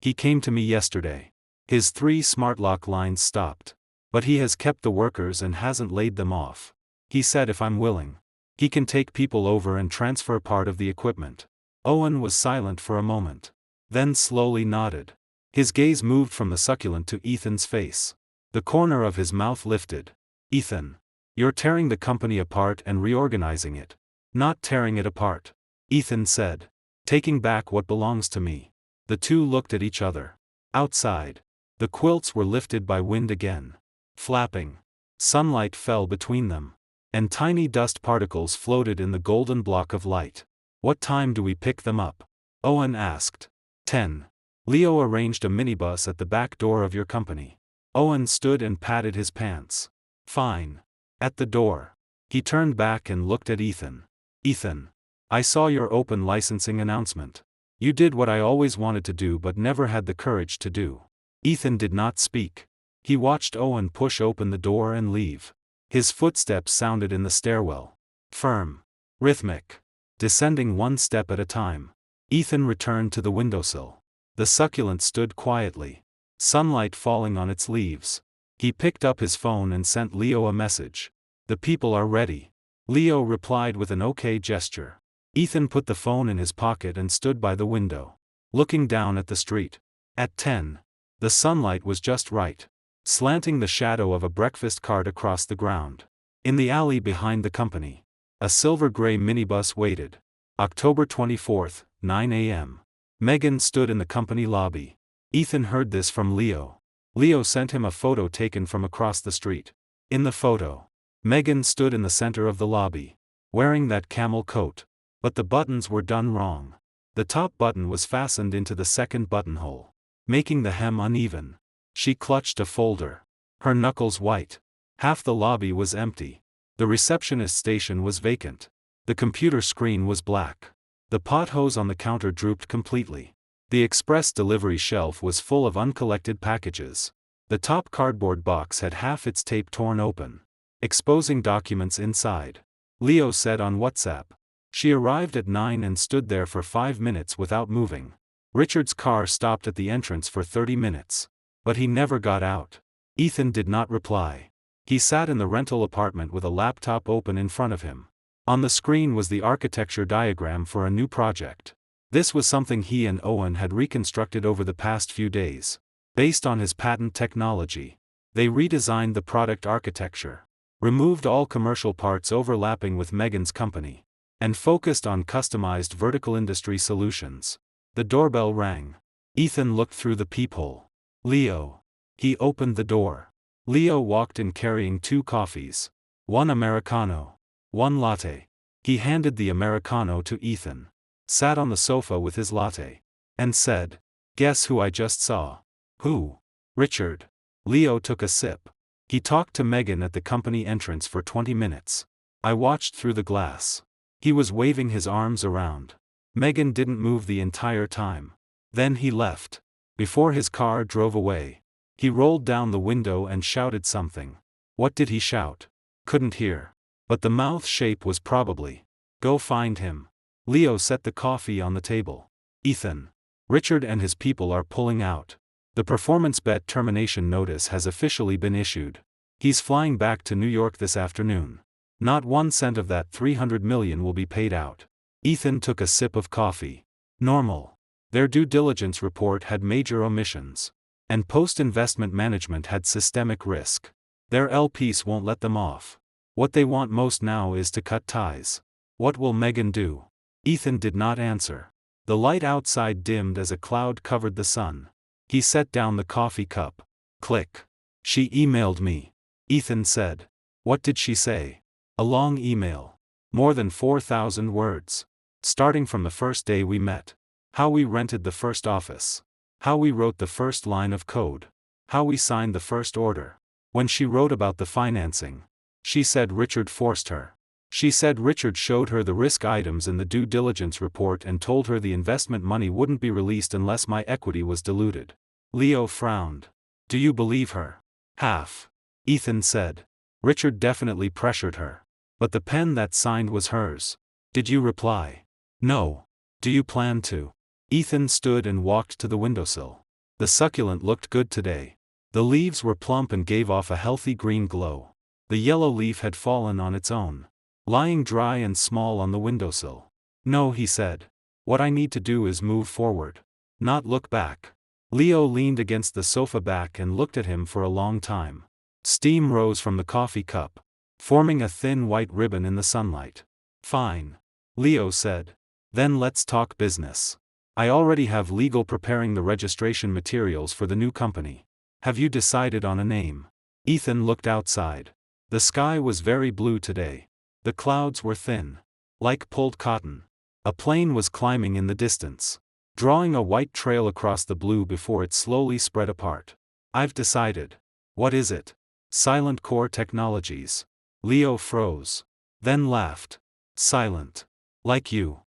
He came to me yesterday. His 3 SmartLock lines stopped. But he has kept the workers and hasn't laid them off. He said if I'm willing, he can take people over and transfer part of the equipment. Owen was silent for a moment. Then slowly nodded. His gaze moved from the succulent to Ethan's face. The corner of his mouth lifted. Ethan. You're tearing the company apart and reorganizing it. Not tearing it apart. Ethan said. Taking back what belongs to me. The two looked at each other. Outside. The quilts were lifted by wind again. Flapping. Sunlight fell between them. And tiny dust particles floated in the golden block of light. What time do we pick them up? Owen asked. 10. Leo arranged a minibus at the back door of your company. Owen stood and patted his pants. Fine. At the door. He turned back and looked at Ethan. Ethan. I saw your open licensing announcement. You did what I always wanted to do but never had the courage to do. Ethan did not speak. He watched Owen push open the door and leave. His footsteps sounded in the stairwell. Firm. Rhythmic. Descending one step at a time. Ethan returned to the windowsill. The succulent stood quietly. Sunlight falling on its leaves. He picked up his phone and sent Leo a message. The people are ready. Leo replied with an okay gesture. Ethan put the phone in his pocket and stood by the window, looking down at the street. At 10. The sunlight was just right, slanting the shadow of a breakfast cart across the ground. In the alley behind the company, a silver-gray minibus waited. October 24, 9 a.m. Megan stood in the company lobby. Ethan heard this from Leo. Leo sent him a photo taken from across the street. In the photo, Megan stood in the center of the lobby, wearing that camel coat. But the buttons were done wrong. The top button was fastened into the second buttonhole, making the hem uneven. She clutched a folder. Her knuckles white. Half the lobby was empty. The receptionist station was vacant. The computer screen was black. The pot hose on the counter drooped completely. The express delivery shelf was full of uncollected packages. The top cardboard box had half its tape torn open, exposing documents inside. Leo said on WhatsApp. She arrived at 9 and stood there for 5 minutes without moving. Richard's car stopped at the entrance for 30 minutes. But he never got out. Ethan did not reply. He sat in the rental apartment with a laptop open in front of him. On the screen was the architecture diagram for a new project. This was something he and Owen had reconstructed over the past few days. Based on his patent technology, they redesigned the product architecture, removed all commercial parts overlapping with Megan's company, and focused on customized vertical industry solutions. The doorbell rang. Ethan looked through the peephole. Leo. He opened the door. Leo walked in carrying 2 coffees. 1 Americano. 1 latte. He handed the Americano to Ethan, sat on the sofa with his latte, and said, "Guess who I just saw?" "Who?" "Richard." Leo took a sip. He talked to Megan at the company entrance for 20 minutes. I watched through the glass. He was waving his arms around. Megan didn't move the entire time. Then he left. Before his car drove away, he rolled down the window and shouted something. What did he shout? Couldn't hear. But the mouth shape was probably, "Go find him." Leo set the coffee on the table. "Ethan. Richard and his people are pulling out. The performance bet termination notice has officially been issued. He's flying back to New York this afternoon. Not 1 cent of that $300 million will be paid out." Ethan took a sip of coffee. Normal. Their due diligence report had major omissions. And post-investment management had systemic risk. Their LPs won't let them off. What they want most now is to cut ties. What will Megan do? Ethan did not answer. The light outside dimmed as a cloud covered the sun. He set down the coffee cup. Click. She emailed me. Ethan said. What did she say? A long email. More than 4,000 words. Starting from the first day we met. How we rented the first office. How we wrote the first line of code. How we signed the first order. When she wrote about the financing, she said Richard forced her. She said Richard showed her the risk items in the due diligence report and told her the investment money wouldn't be released unless my equity was diluted. Leo frowned. Do you believe her? Half. Ethan said. Richard definitely pressured her. But the pen that signed was hers. Did you reply? No. Do you plan to? Ethan stood and walked to the windowsill. The succulent looked good today. The leaves were plump and gave off a healthy green glow. The yellow leaf had fallen on its own, lying dry and small on the windowsill. No, he said. What I need to do is move forward. Not look back. Leo leaned against the sofa back and looked at him for a long time. Steam rose from the coffee cup, forming a thin white ribbon in the sunlight. Fine. Leo said. Then let's talk business. I already have legal preparing the registration materials for the new company. Have you decided on a name? Ethan looked outside. The sky was very blue today. The clouds were thin, like pulled cotton. A plane was climbing in the distance, drawing a white trail across the blue before it slowly spread apart. I've decided. What is it? Silent Core Technologies. Leo froze. Then laughed. Silent. Like you.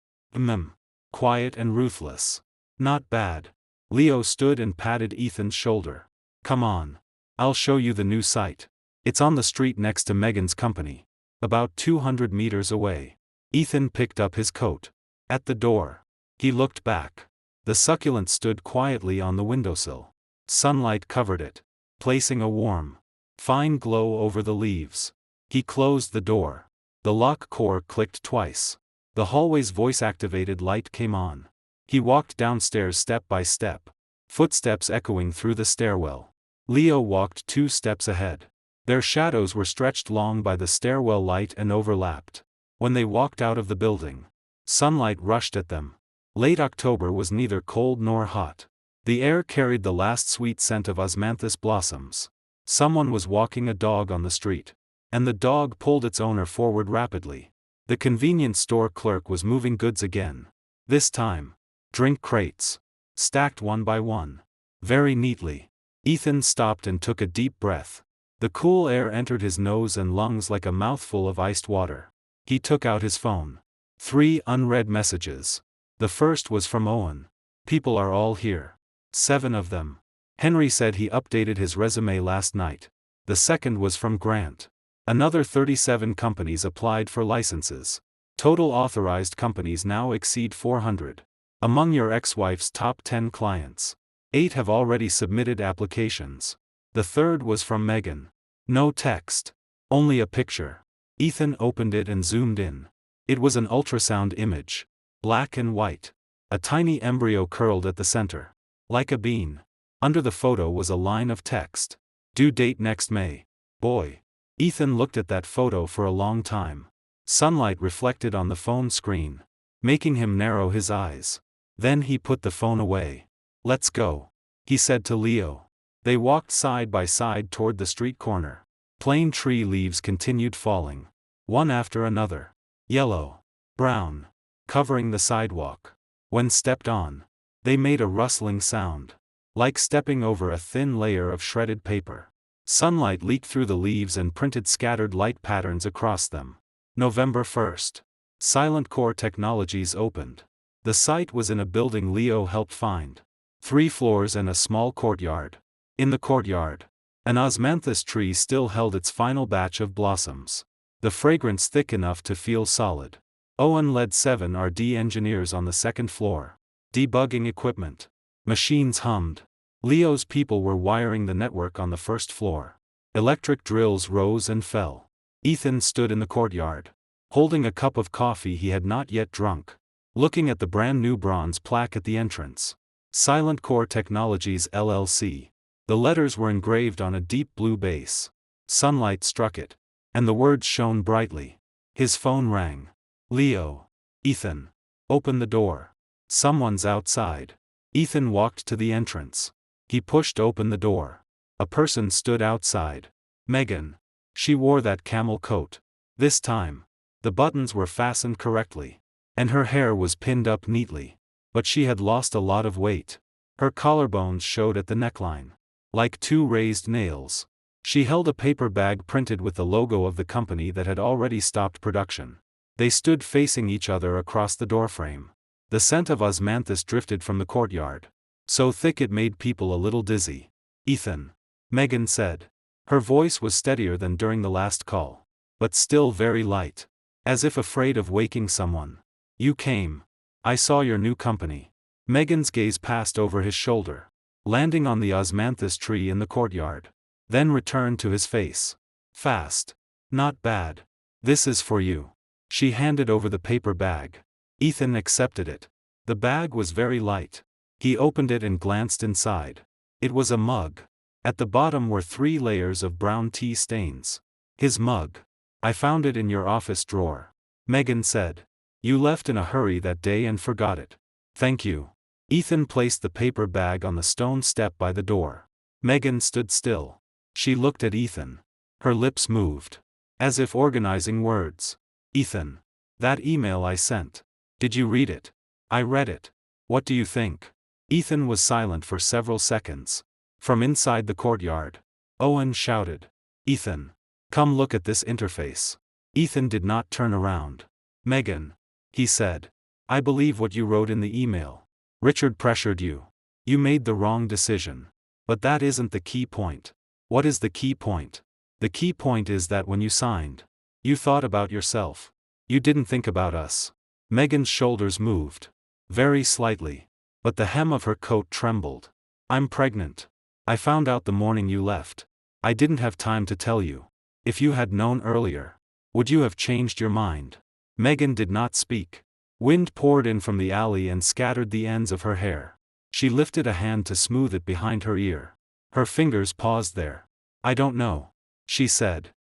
Quiet and ruthless. Not bad. Leo stood and patted Ethan's shoulder. Come on. I'll show you the new site. It's on the street next to Megan's company. About 200 meters away. Ethan picked up his coat. At the door. He looked back. The succulent stood quietly on the windowsill. Sunlight covered it, placing a warm, fine glow over the leaves. He closed the door. The lock core clicked twice. The hallway's voice-activated light came on. He walked downstairs step by step, footsteps echoing through the stairwell. Leo walked 2 steps ahead. Their shadows were stretched long by the stairwell light and overlapped. When they walked out of the building, sunlight rushed at them. Late October was neither cold nor hot. The air carried the last sweet scent of osmanthus blossoms. Someone was walking a dog on the street, and the dog pulled its owner forward rapidly. The convenience store clerk was moving goods again. This time, drink crates, stacked one by one, very neatly. Ethan stopped and took a deep breath. The cool air entered his nose and lungs like a mouthful of iced water. He took out his phone. 3 unread messages. The first was from Owen. People are all here. 7 of them. Henry said he updated his resume last night. The second was from Grant. Another 37 companies applied for licenses. Total authorized companies now exceed 400. Among your ex-wife's top 10 clients, 8 have already submitted applications. The third was from Megan. No text. Only a picture. Ethan opened it and zoomed in. It was an ultrasound image. Black and white. A tiny embryo curled at the center. Like a bean. Under the photo was a line of text. Due date next May. Boy. Ethan looked at that photo for a long time. Sunlight reflected on the phone screen, making him narrow his eyes. Then he put the phone away. Let's go, he said to Leo. They walked side by side toward the street corner. Plane tree leaves continued falling, one after another. Yellow, brown, covering the sidewalk. When stepped on, they made a rustling sound, like stepping over a thin layer of shredded paper. Sunlight leaked through the leaves and printed scattered light patterns across them. November 1st. Silent Core Technologies opened. The site was in a building Leo helped find. 3 floors and a small courtyard. In the courtyard, an osmanthus tree still held its final batch of blossoms. The fragrance thick enough to feel solid. Owen led 7 R&D engineers on the 2nd floor. Debugging equipment. Machines hummed. Leo's people were wiring the network on the 1st floor. Electric drills rose and fell. Ethan stood in the courtyard, holding a cup of coffee he had not yet drunk, looking at the brand new bronze plaque at the entrance. Silent Core Technologies LLC. The letters were engraved on a deep blue base. Sunlight struck it, and the words shone brightly. His phone rang. Leo. Ethan. Open the door. Someone's outside. Ethan walked to the entrance. He pushed open the door. A person stood outside. Megan. She wore that camel coat. This time, The buttons were fastened correctly. And her hair was pinned up neatly. But she had lost a lot of weight. Her collarbones showed at the neckline. Like two raised nails. She held a paper bag printed with the logo of the company that had already stopped production. They stood facing each other across the doorframe. The scent of osmanthus drifted from the courtyard. So thick it made people a little dizzy. "Ethan," Megan said. Her voice was steadier than during the last call. But still very light. As if afraid of waking someone. "You came. I saw your new company." Megan's gaze passed over his shoulder, landing on the osmanthus tree in the courtyard. Then returned to his face. "Fast. Not bad. This is for you." She handed over the paper bag. Ethan accepted it. The bag was very light. He opened it and glanced inside. It was a mug. At the bottom were 3 layers of brown tea stains. His mug. "I found it in your office drawer," Megan said. "You left in a hurry that day and forgot it." "Thank you." Ethan placed the paper bag on the stone step by the door. Megan stood still. She looked at Ethan. Her lips moved. As if organizing words. "Ethan. That email I sent. Did you read it?" "I read it. What do you think?" Ethan was silent for several seconds. From inside the courtyard, Owen shouted. "Ethan. Come look at this interface." Ethan did not turn around. "Megan," he said. "I believe what you wrote in the email. Richard pressured you. You made the wrong decision. But that isn't the key point." "What is the key point?" "The key point is that when you signed, you thought about yourself. You didn't think about us." Megan's shoulders moved. Very slightly. But the hem of her coat trembled. "I'm pregnant. I found out the morning you left. I didn't have time to tell you. If you had known earlier, would you have changed your mind?" Megan did not speak. Wind poured in from the alley and scattered the ends of her hair. She lifted a hand to smooth it behind her ear. Her fingers paused there. "I don't know," she said.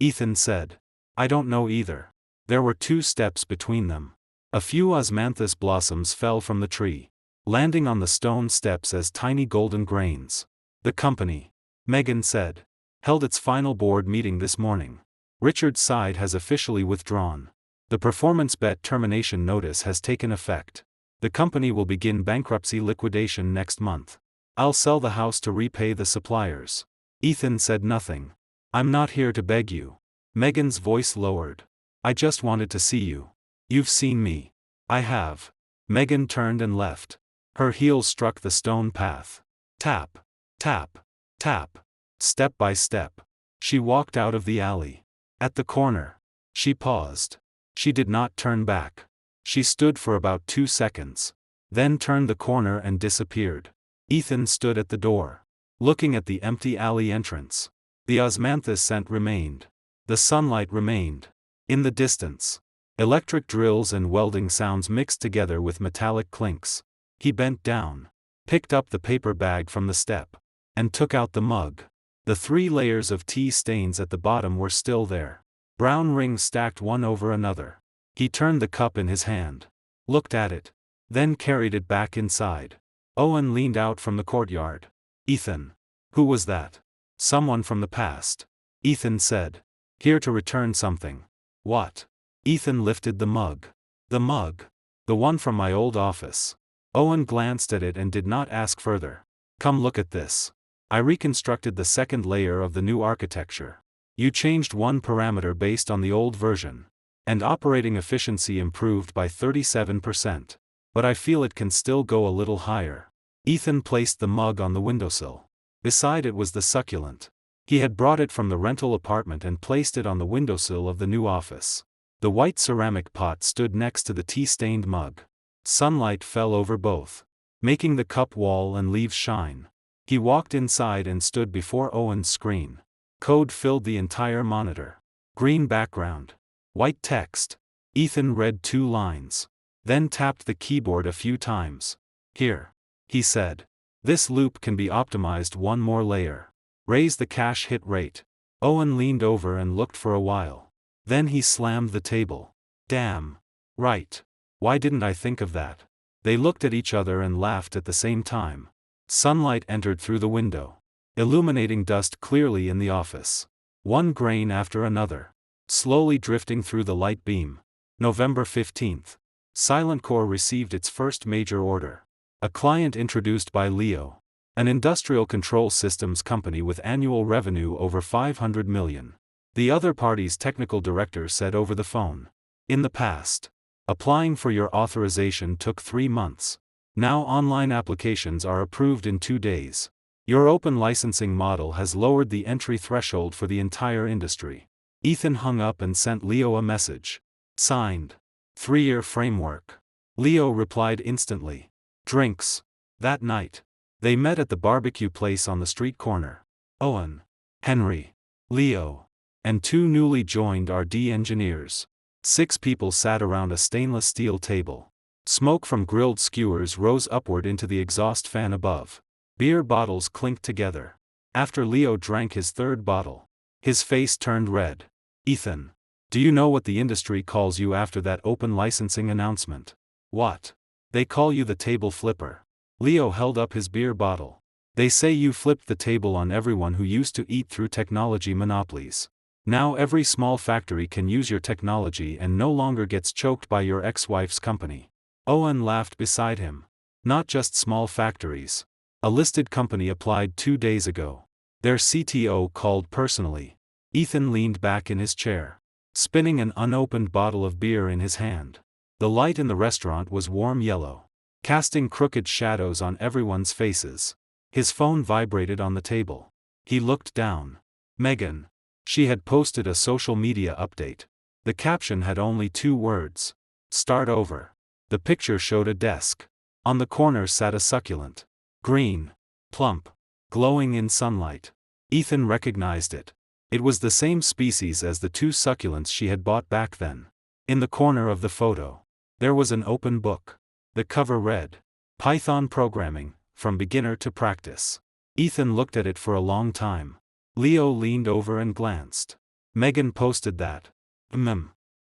Ethan said. "I don't know either." There were 2 steps between them. A few osmanthus blossoms fell from the tree, landing on the stone steps as tiny golden grains. "The company," Megan said, "held its final board meeting this morning. Richard's side has officially withdrawn. The performance bet termination notice has taken effect. The company will begin bankruptcy liquidation next month. I'll sell the house to repay the suppliers." Ethan said nothing. "I'm not here to beg you." Megan's voice lowered. "I just wanted to see you. You've seen me." "I have." Megan turned and left. Her heels struck the stone path. Tap, tap, tap. Step by step. She walked out of the alley. At the corner, she paused. She did not turn back. She stood for about 2 seconds. Then turned the corner and disappeared. Ethan stood at the door, looking at the empty alley entrance. The osmanthus scent remained. The sunlight remained. In the distance, electric drills and welding sounds mixed together with metallic clinks. He bent down, picked up the paper bag from the step, and took out the mug. The 3 layers of tea stains at the bottom were still there. Brown rings stacked one over another. He turned the cup in his hand, looked at it, then carried it back inside. Owen leaned out from the courtyard. "Ethan. Who was that?" "Someone from the past," Ethan said. "Here to return something." "What?" Ethan lifted the mug. "The mug. The one from my old office." Owen glanced at it and did not ask further. "Come look at this. I reconstructed the second layer of the new architecture. You changed one parameter based on the old version. And operating efficiency improved by 37%. But I feel it can still go a little higher." Ethan placed the mug on the windowsill. Beside it was the succulent. He had brought it from the rental apartment and placed it on the windowsill of the new office. The white ceramic pot stood next to the tea-stained mug. Sunlight fell over both, making the cup wall and leaves shine. He walked inside and stood before Owen's screen. Code filled the entire monitor. Green background. White text. Ethan read 2 lines. Then tapped the keyboard a few times. "Here," he said. "This loop can be optimized 1 more layer. Raise the cache hit rate." Owen leaned over and looked for a while. Then he slammed the table. "Damn. Right. Why didn't I think of that?" They looked at each other and laughed at the same time. Sunlight entered through the window, illuminating dust clearly in the office. One grain after another. slowly drifting through the light beam. November 15th. Silent Core received its first major order. A client introduced by Leo, an industrial control systems company with annual revenue over 500 million. The other party's technical director said over the phone. In the past, applying for your authorization took 3 months. Now online applications are approved in 2 days. Your open licensing model has lowered the entry threshold for the entire industry. Ethan hung up and sent Leo a message. Signed. 3-year framework. Leo replied instantly. Drinks. That night, they met at the barbecue place on the street corner. Owen, Henry, Leo, and 2 newly joined RD engineers. 6 people sat around a stainless steel table. Smoke from grilled skewers rose upward into the exhaust fan above. Beer bottles clinked together. After Leo drank his 3rd bottle, his face turned red. Ethan, do you know what the industry calls you after that open licensing announcement? What? They call you the table flipper. Leo held up his beer bottle. They say you flipped the table on everyone who used to eat through technology monopolies. Now every small factory can use your technology and no longer gets choked by your ex-wife's company. Owen laughed beside him. Not just small factories. A listed company applied 2 days ago. Their CTO called personally. Ethan leaned back in his chair, spinning an unopened bottle of beer in his hand. The light in the restaurant was warm yellow, casting crooked shadows on everyone's faces. His phone vibrated on the table. He looked down. Megan. She had posted a social media update. The caption had only 2 words. Start over. The picture showed a desk. On the corner sat a succulent. Green. Plump. Glowing in sunlight. Ethan recognized it. It was the same species as the 2 succulents she had bought back then. In the corner of the photo, there was an open book. The cover read, Python Programming, From Beginner to Practice. Ethan looked at it for a long time. Leo leaned over and glanced. Megan posted that.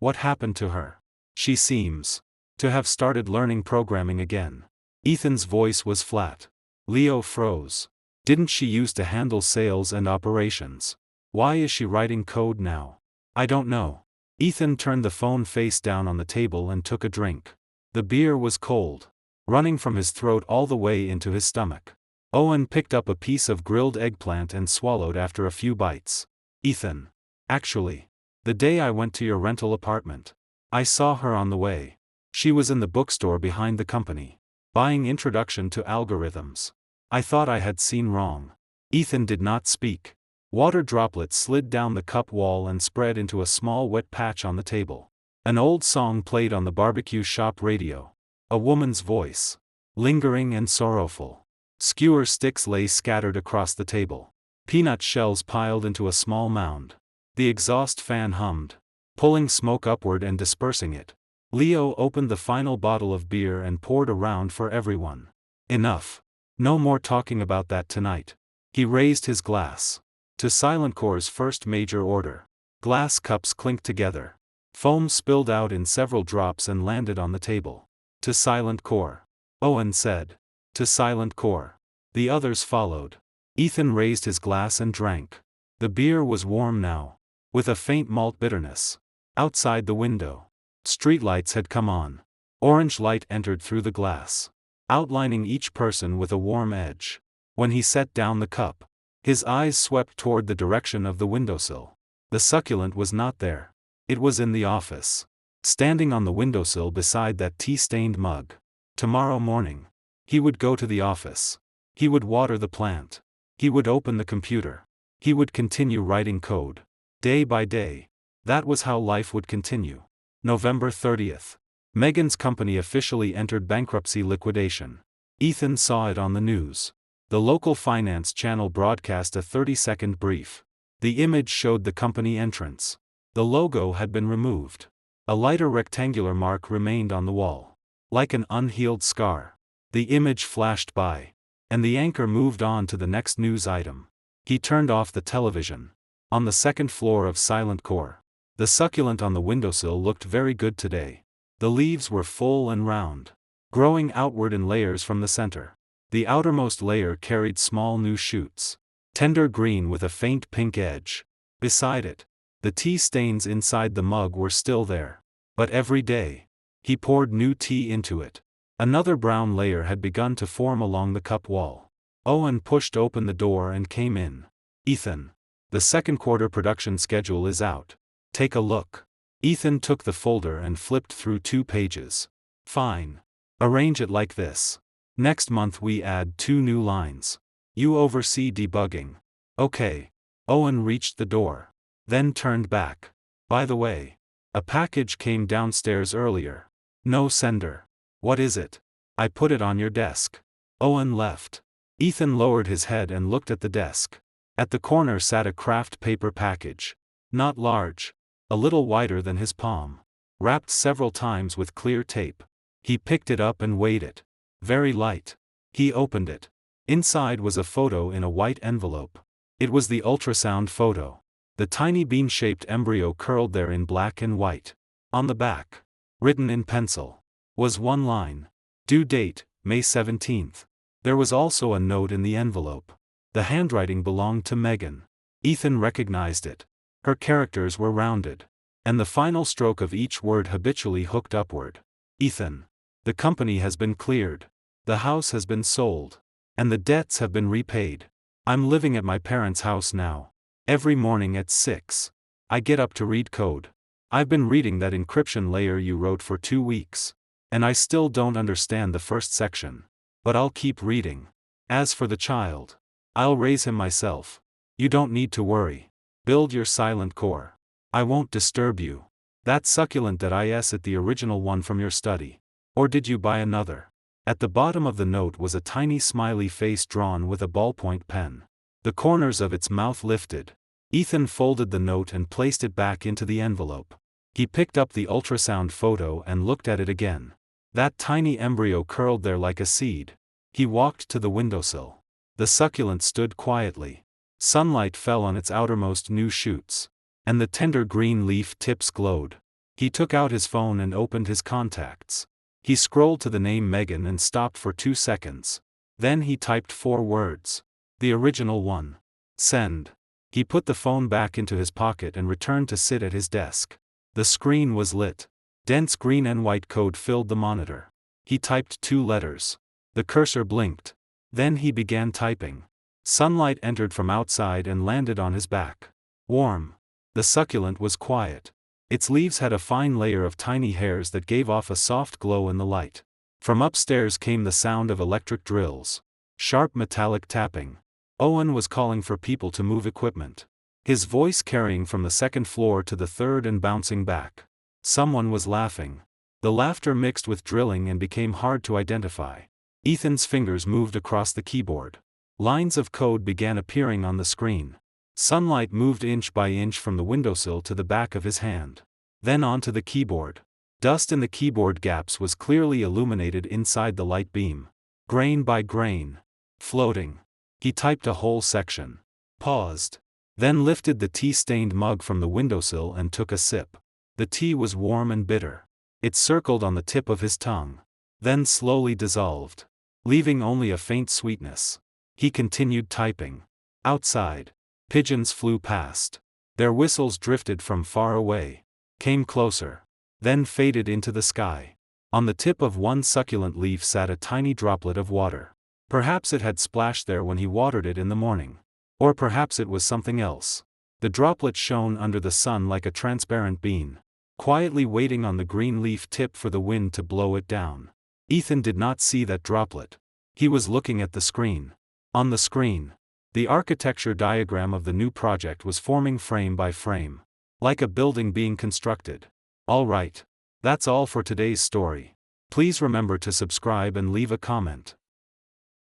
What happened to her? She seems to have started learning programming again. Ethan's voice was flat. Leo froze. Didn't she used to handle sales and operations? Why is she writing code now? I don't know. Ethan turned the phone face down on the table and took a drink. The beer was cold, running from his throat all the way into his stomach. Owen picked up a piece of grilled eggplant and swallowed after a few bites. Ethan. Actually, the day I went to your rental apartment, I saw her on the way. She was in the bookstore behind the company, buying Introduction to Algorithms. I thought I had seen wrong. Ethan did not speak. Water droplets slid down the cup wall and spread into a small wet patch on the table. An old song played on the barbecue shop radio. A woman's voice. Lingering and sorrowful. Skewer sticks lay scattered across the table. Peanut shells piled into a small mound. The exhaust fan hummed, pulling smoke upward and dispersing it. Leo opened the final bottle of beer and poured a round for everyone. Enough. No more talking about that tonight. He raised his glass. To Silent Core's first major order. Glass cups clinked together. Foam spilled out in several drops and landed on the table. To Silent Core. Owen said. To Silent Core. The others followed. Ethan raised his glass and drank. The beer was warm now, with a faint malt bitterness. Outside the window, streetlights had come on. Orange light entered through the glass, outlining each person with a warm edge. When he set down the cup, his eyes swept toward the direction of the windowsill. The succulent was not there. It was in the office, standing on the windowsill beside that tea-stained mug. Tomorrow morning, he would go to the office. He would water the plant. He would open the computer. He would continue writing code. Day by day. That was how life would continue. November 30th. Megan's company officially entered bankruptcy liquidation. Ethan saw it on the news. The local finance channel broadcast a 30-second brief. The image showed the company entrance. The logo had been removed. A lighter rectangular mark remained on the wall, like an unhealed scar. The image flashed by, and the anchor moved on to the next news item. He turned off the television. On the second floor of Silent Core, the succulent on the windowsill looked very good today. The leaves were full and round, growing outward in layers from the center. The outermost layer carried small new shoots, tender green with a faint pink edge. Beside it, The tea stains inside the mug were still there. But every day, he poured new tea into it. Another brown layer had begun to form along the cup wall. Owen pushed open the door and came in. "Ethan, the second quarter production schedule is out. Take a look." Ethan took the folder and flipped through 2 pages. "Fine. Arrange it like this. Next month we add 2 new lines. You oversee debugging." "Okay." Owen reached the door. Then turned back. "By the way, a package came downstairs earlier. No sender. What is it?" "I put it on your desk." Owen left. Ethan lowered his head and looked at the desk. At the corner sat a craft paper package. Not large. A little wider than his palm. Wrapped several times with clear tape. He picked it up and weighed it. Very light. He opened it. Inside was a photo in a white envelope. It was the ultrasound photo. The tiny bean-shaped embryo curled there in black and white. On the back, written in pencil, was one line. Due date, May 17th. There was also a note in the envelope. The handwriting belonged to Megan. Ethan recognized it. Her characters were rounded. And the final stroke of each word habitually hooked upward. "Ethan. The company has been cleared. The house has been sold. And the debts have been repaid. I'm living at my parents' house now. Every morning at 6. I get up to read code. I've been reading that encryption layer you wrote for 2 weeks. And I still don't understand the first section. But I'll keep reading. As for the child, I'll raise him myself. You don't need to worry. Build your silent core. I won't disturb you. That succulent that I at the original one from your study. Or did you buy another?" At the bottom of the note was a tiny smiley face drawn with a ballpoint pen. The corners of its mouth lifted. Ethan folded the note and placed it back into the envelope. He picked up the ultrasound photo and looked at it again. That tiny embryo curled there like a seed. He walked to the windowsill. The succulent stood quietly. Sunlight fell on its outermost new shoots. And the tender green leaf tips glowed. He took out his phone and opened his contacts. He scrolled to the name Megan and stopped for 2 seconds. Then he typed 4 words. The original one. Send. He put the phone back into his pocket and returned to sit at his desk. The screen was lit. Dense green and white code filled the monitor. He typed 2 letters. The cursor blinked. Then he began typing. Sunlight entered from outside and landed on his back. Warm. The succulent was quiet. Its leaves had a fine layer of tiny hairs that gave off a soft glow in the light. From upstairs came the sound of electric drills. Sharp metallic tapping. Owen was calling for people to move equipment. His voice carrying from the 2nd floor to the 3rd and bouncing back. Someone was laughing. The laughter mixed with drilling and became hard to identify. Ethan's fingers moved across the keyboard. Lines of code began appearing on the screen. Sunlight moved inch by inch from the windowsill to the back of his hand. Then onto the keyboard. Dust in the keyboard gaps was clearly illuminated inside the light beam. Grain by grain. Floating. He typed a whole section. Paused. Then lifted the tea-stained mug from the windowsill and took a sip. The tea was warm and bitter. It circled on the tip of his tongue. Then slowly dissolved, leaving only a faint sweetness. He continued typing. Outside. Pigeons flew past. Their whistles drifted from far away, came closer, then faded into the sky. On the tip of one succulent leaf sat a tiny droplet of water. Perhaps it had splashed there when he watered it in the morning. Or perhaps it was something else. The droplet shone under the sun like a transparent bean, quietly waiting on the green leaf tip for the wind to blow it down. Ethan did not see that droplet. He was looking at the screen. On the screen, the architecture diagram of the new project was forming frame by frame, like a building being constructed. All right. That's all for today's story. Please remember to subscribe and leave a comment.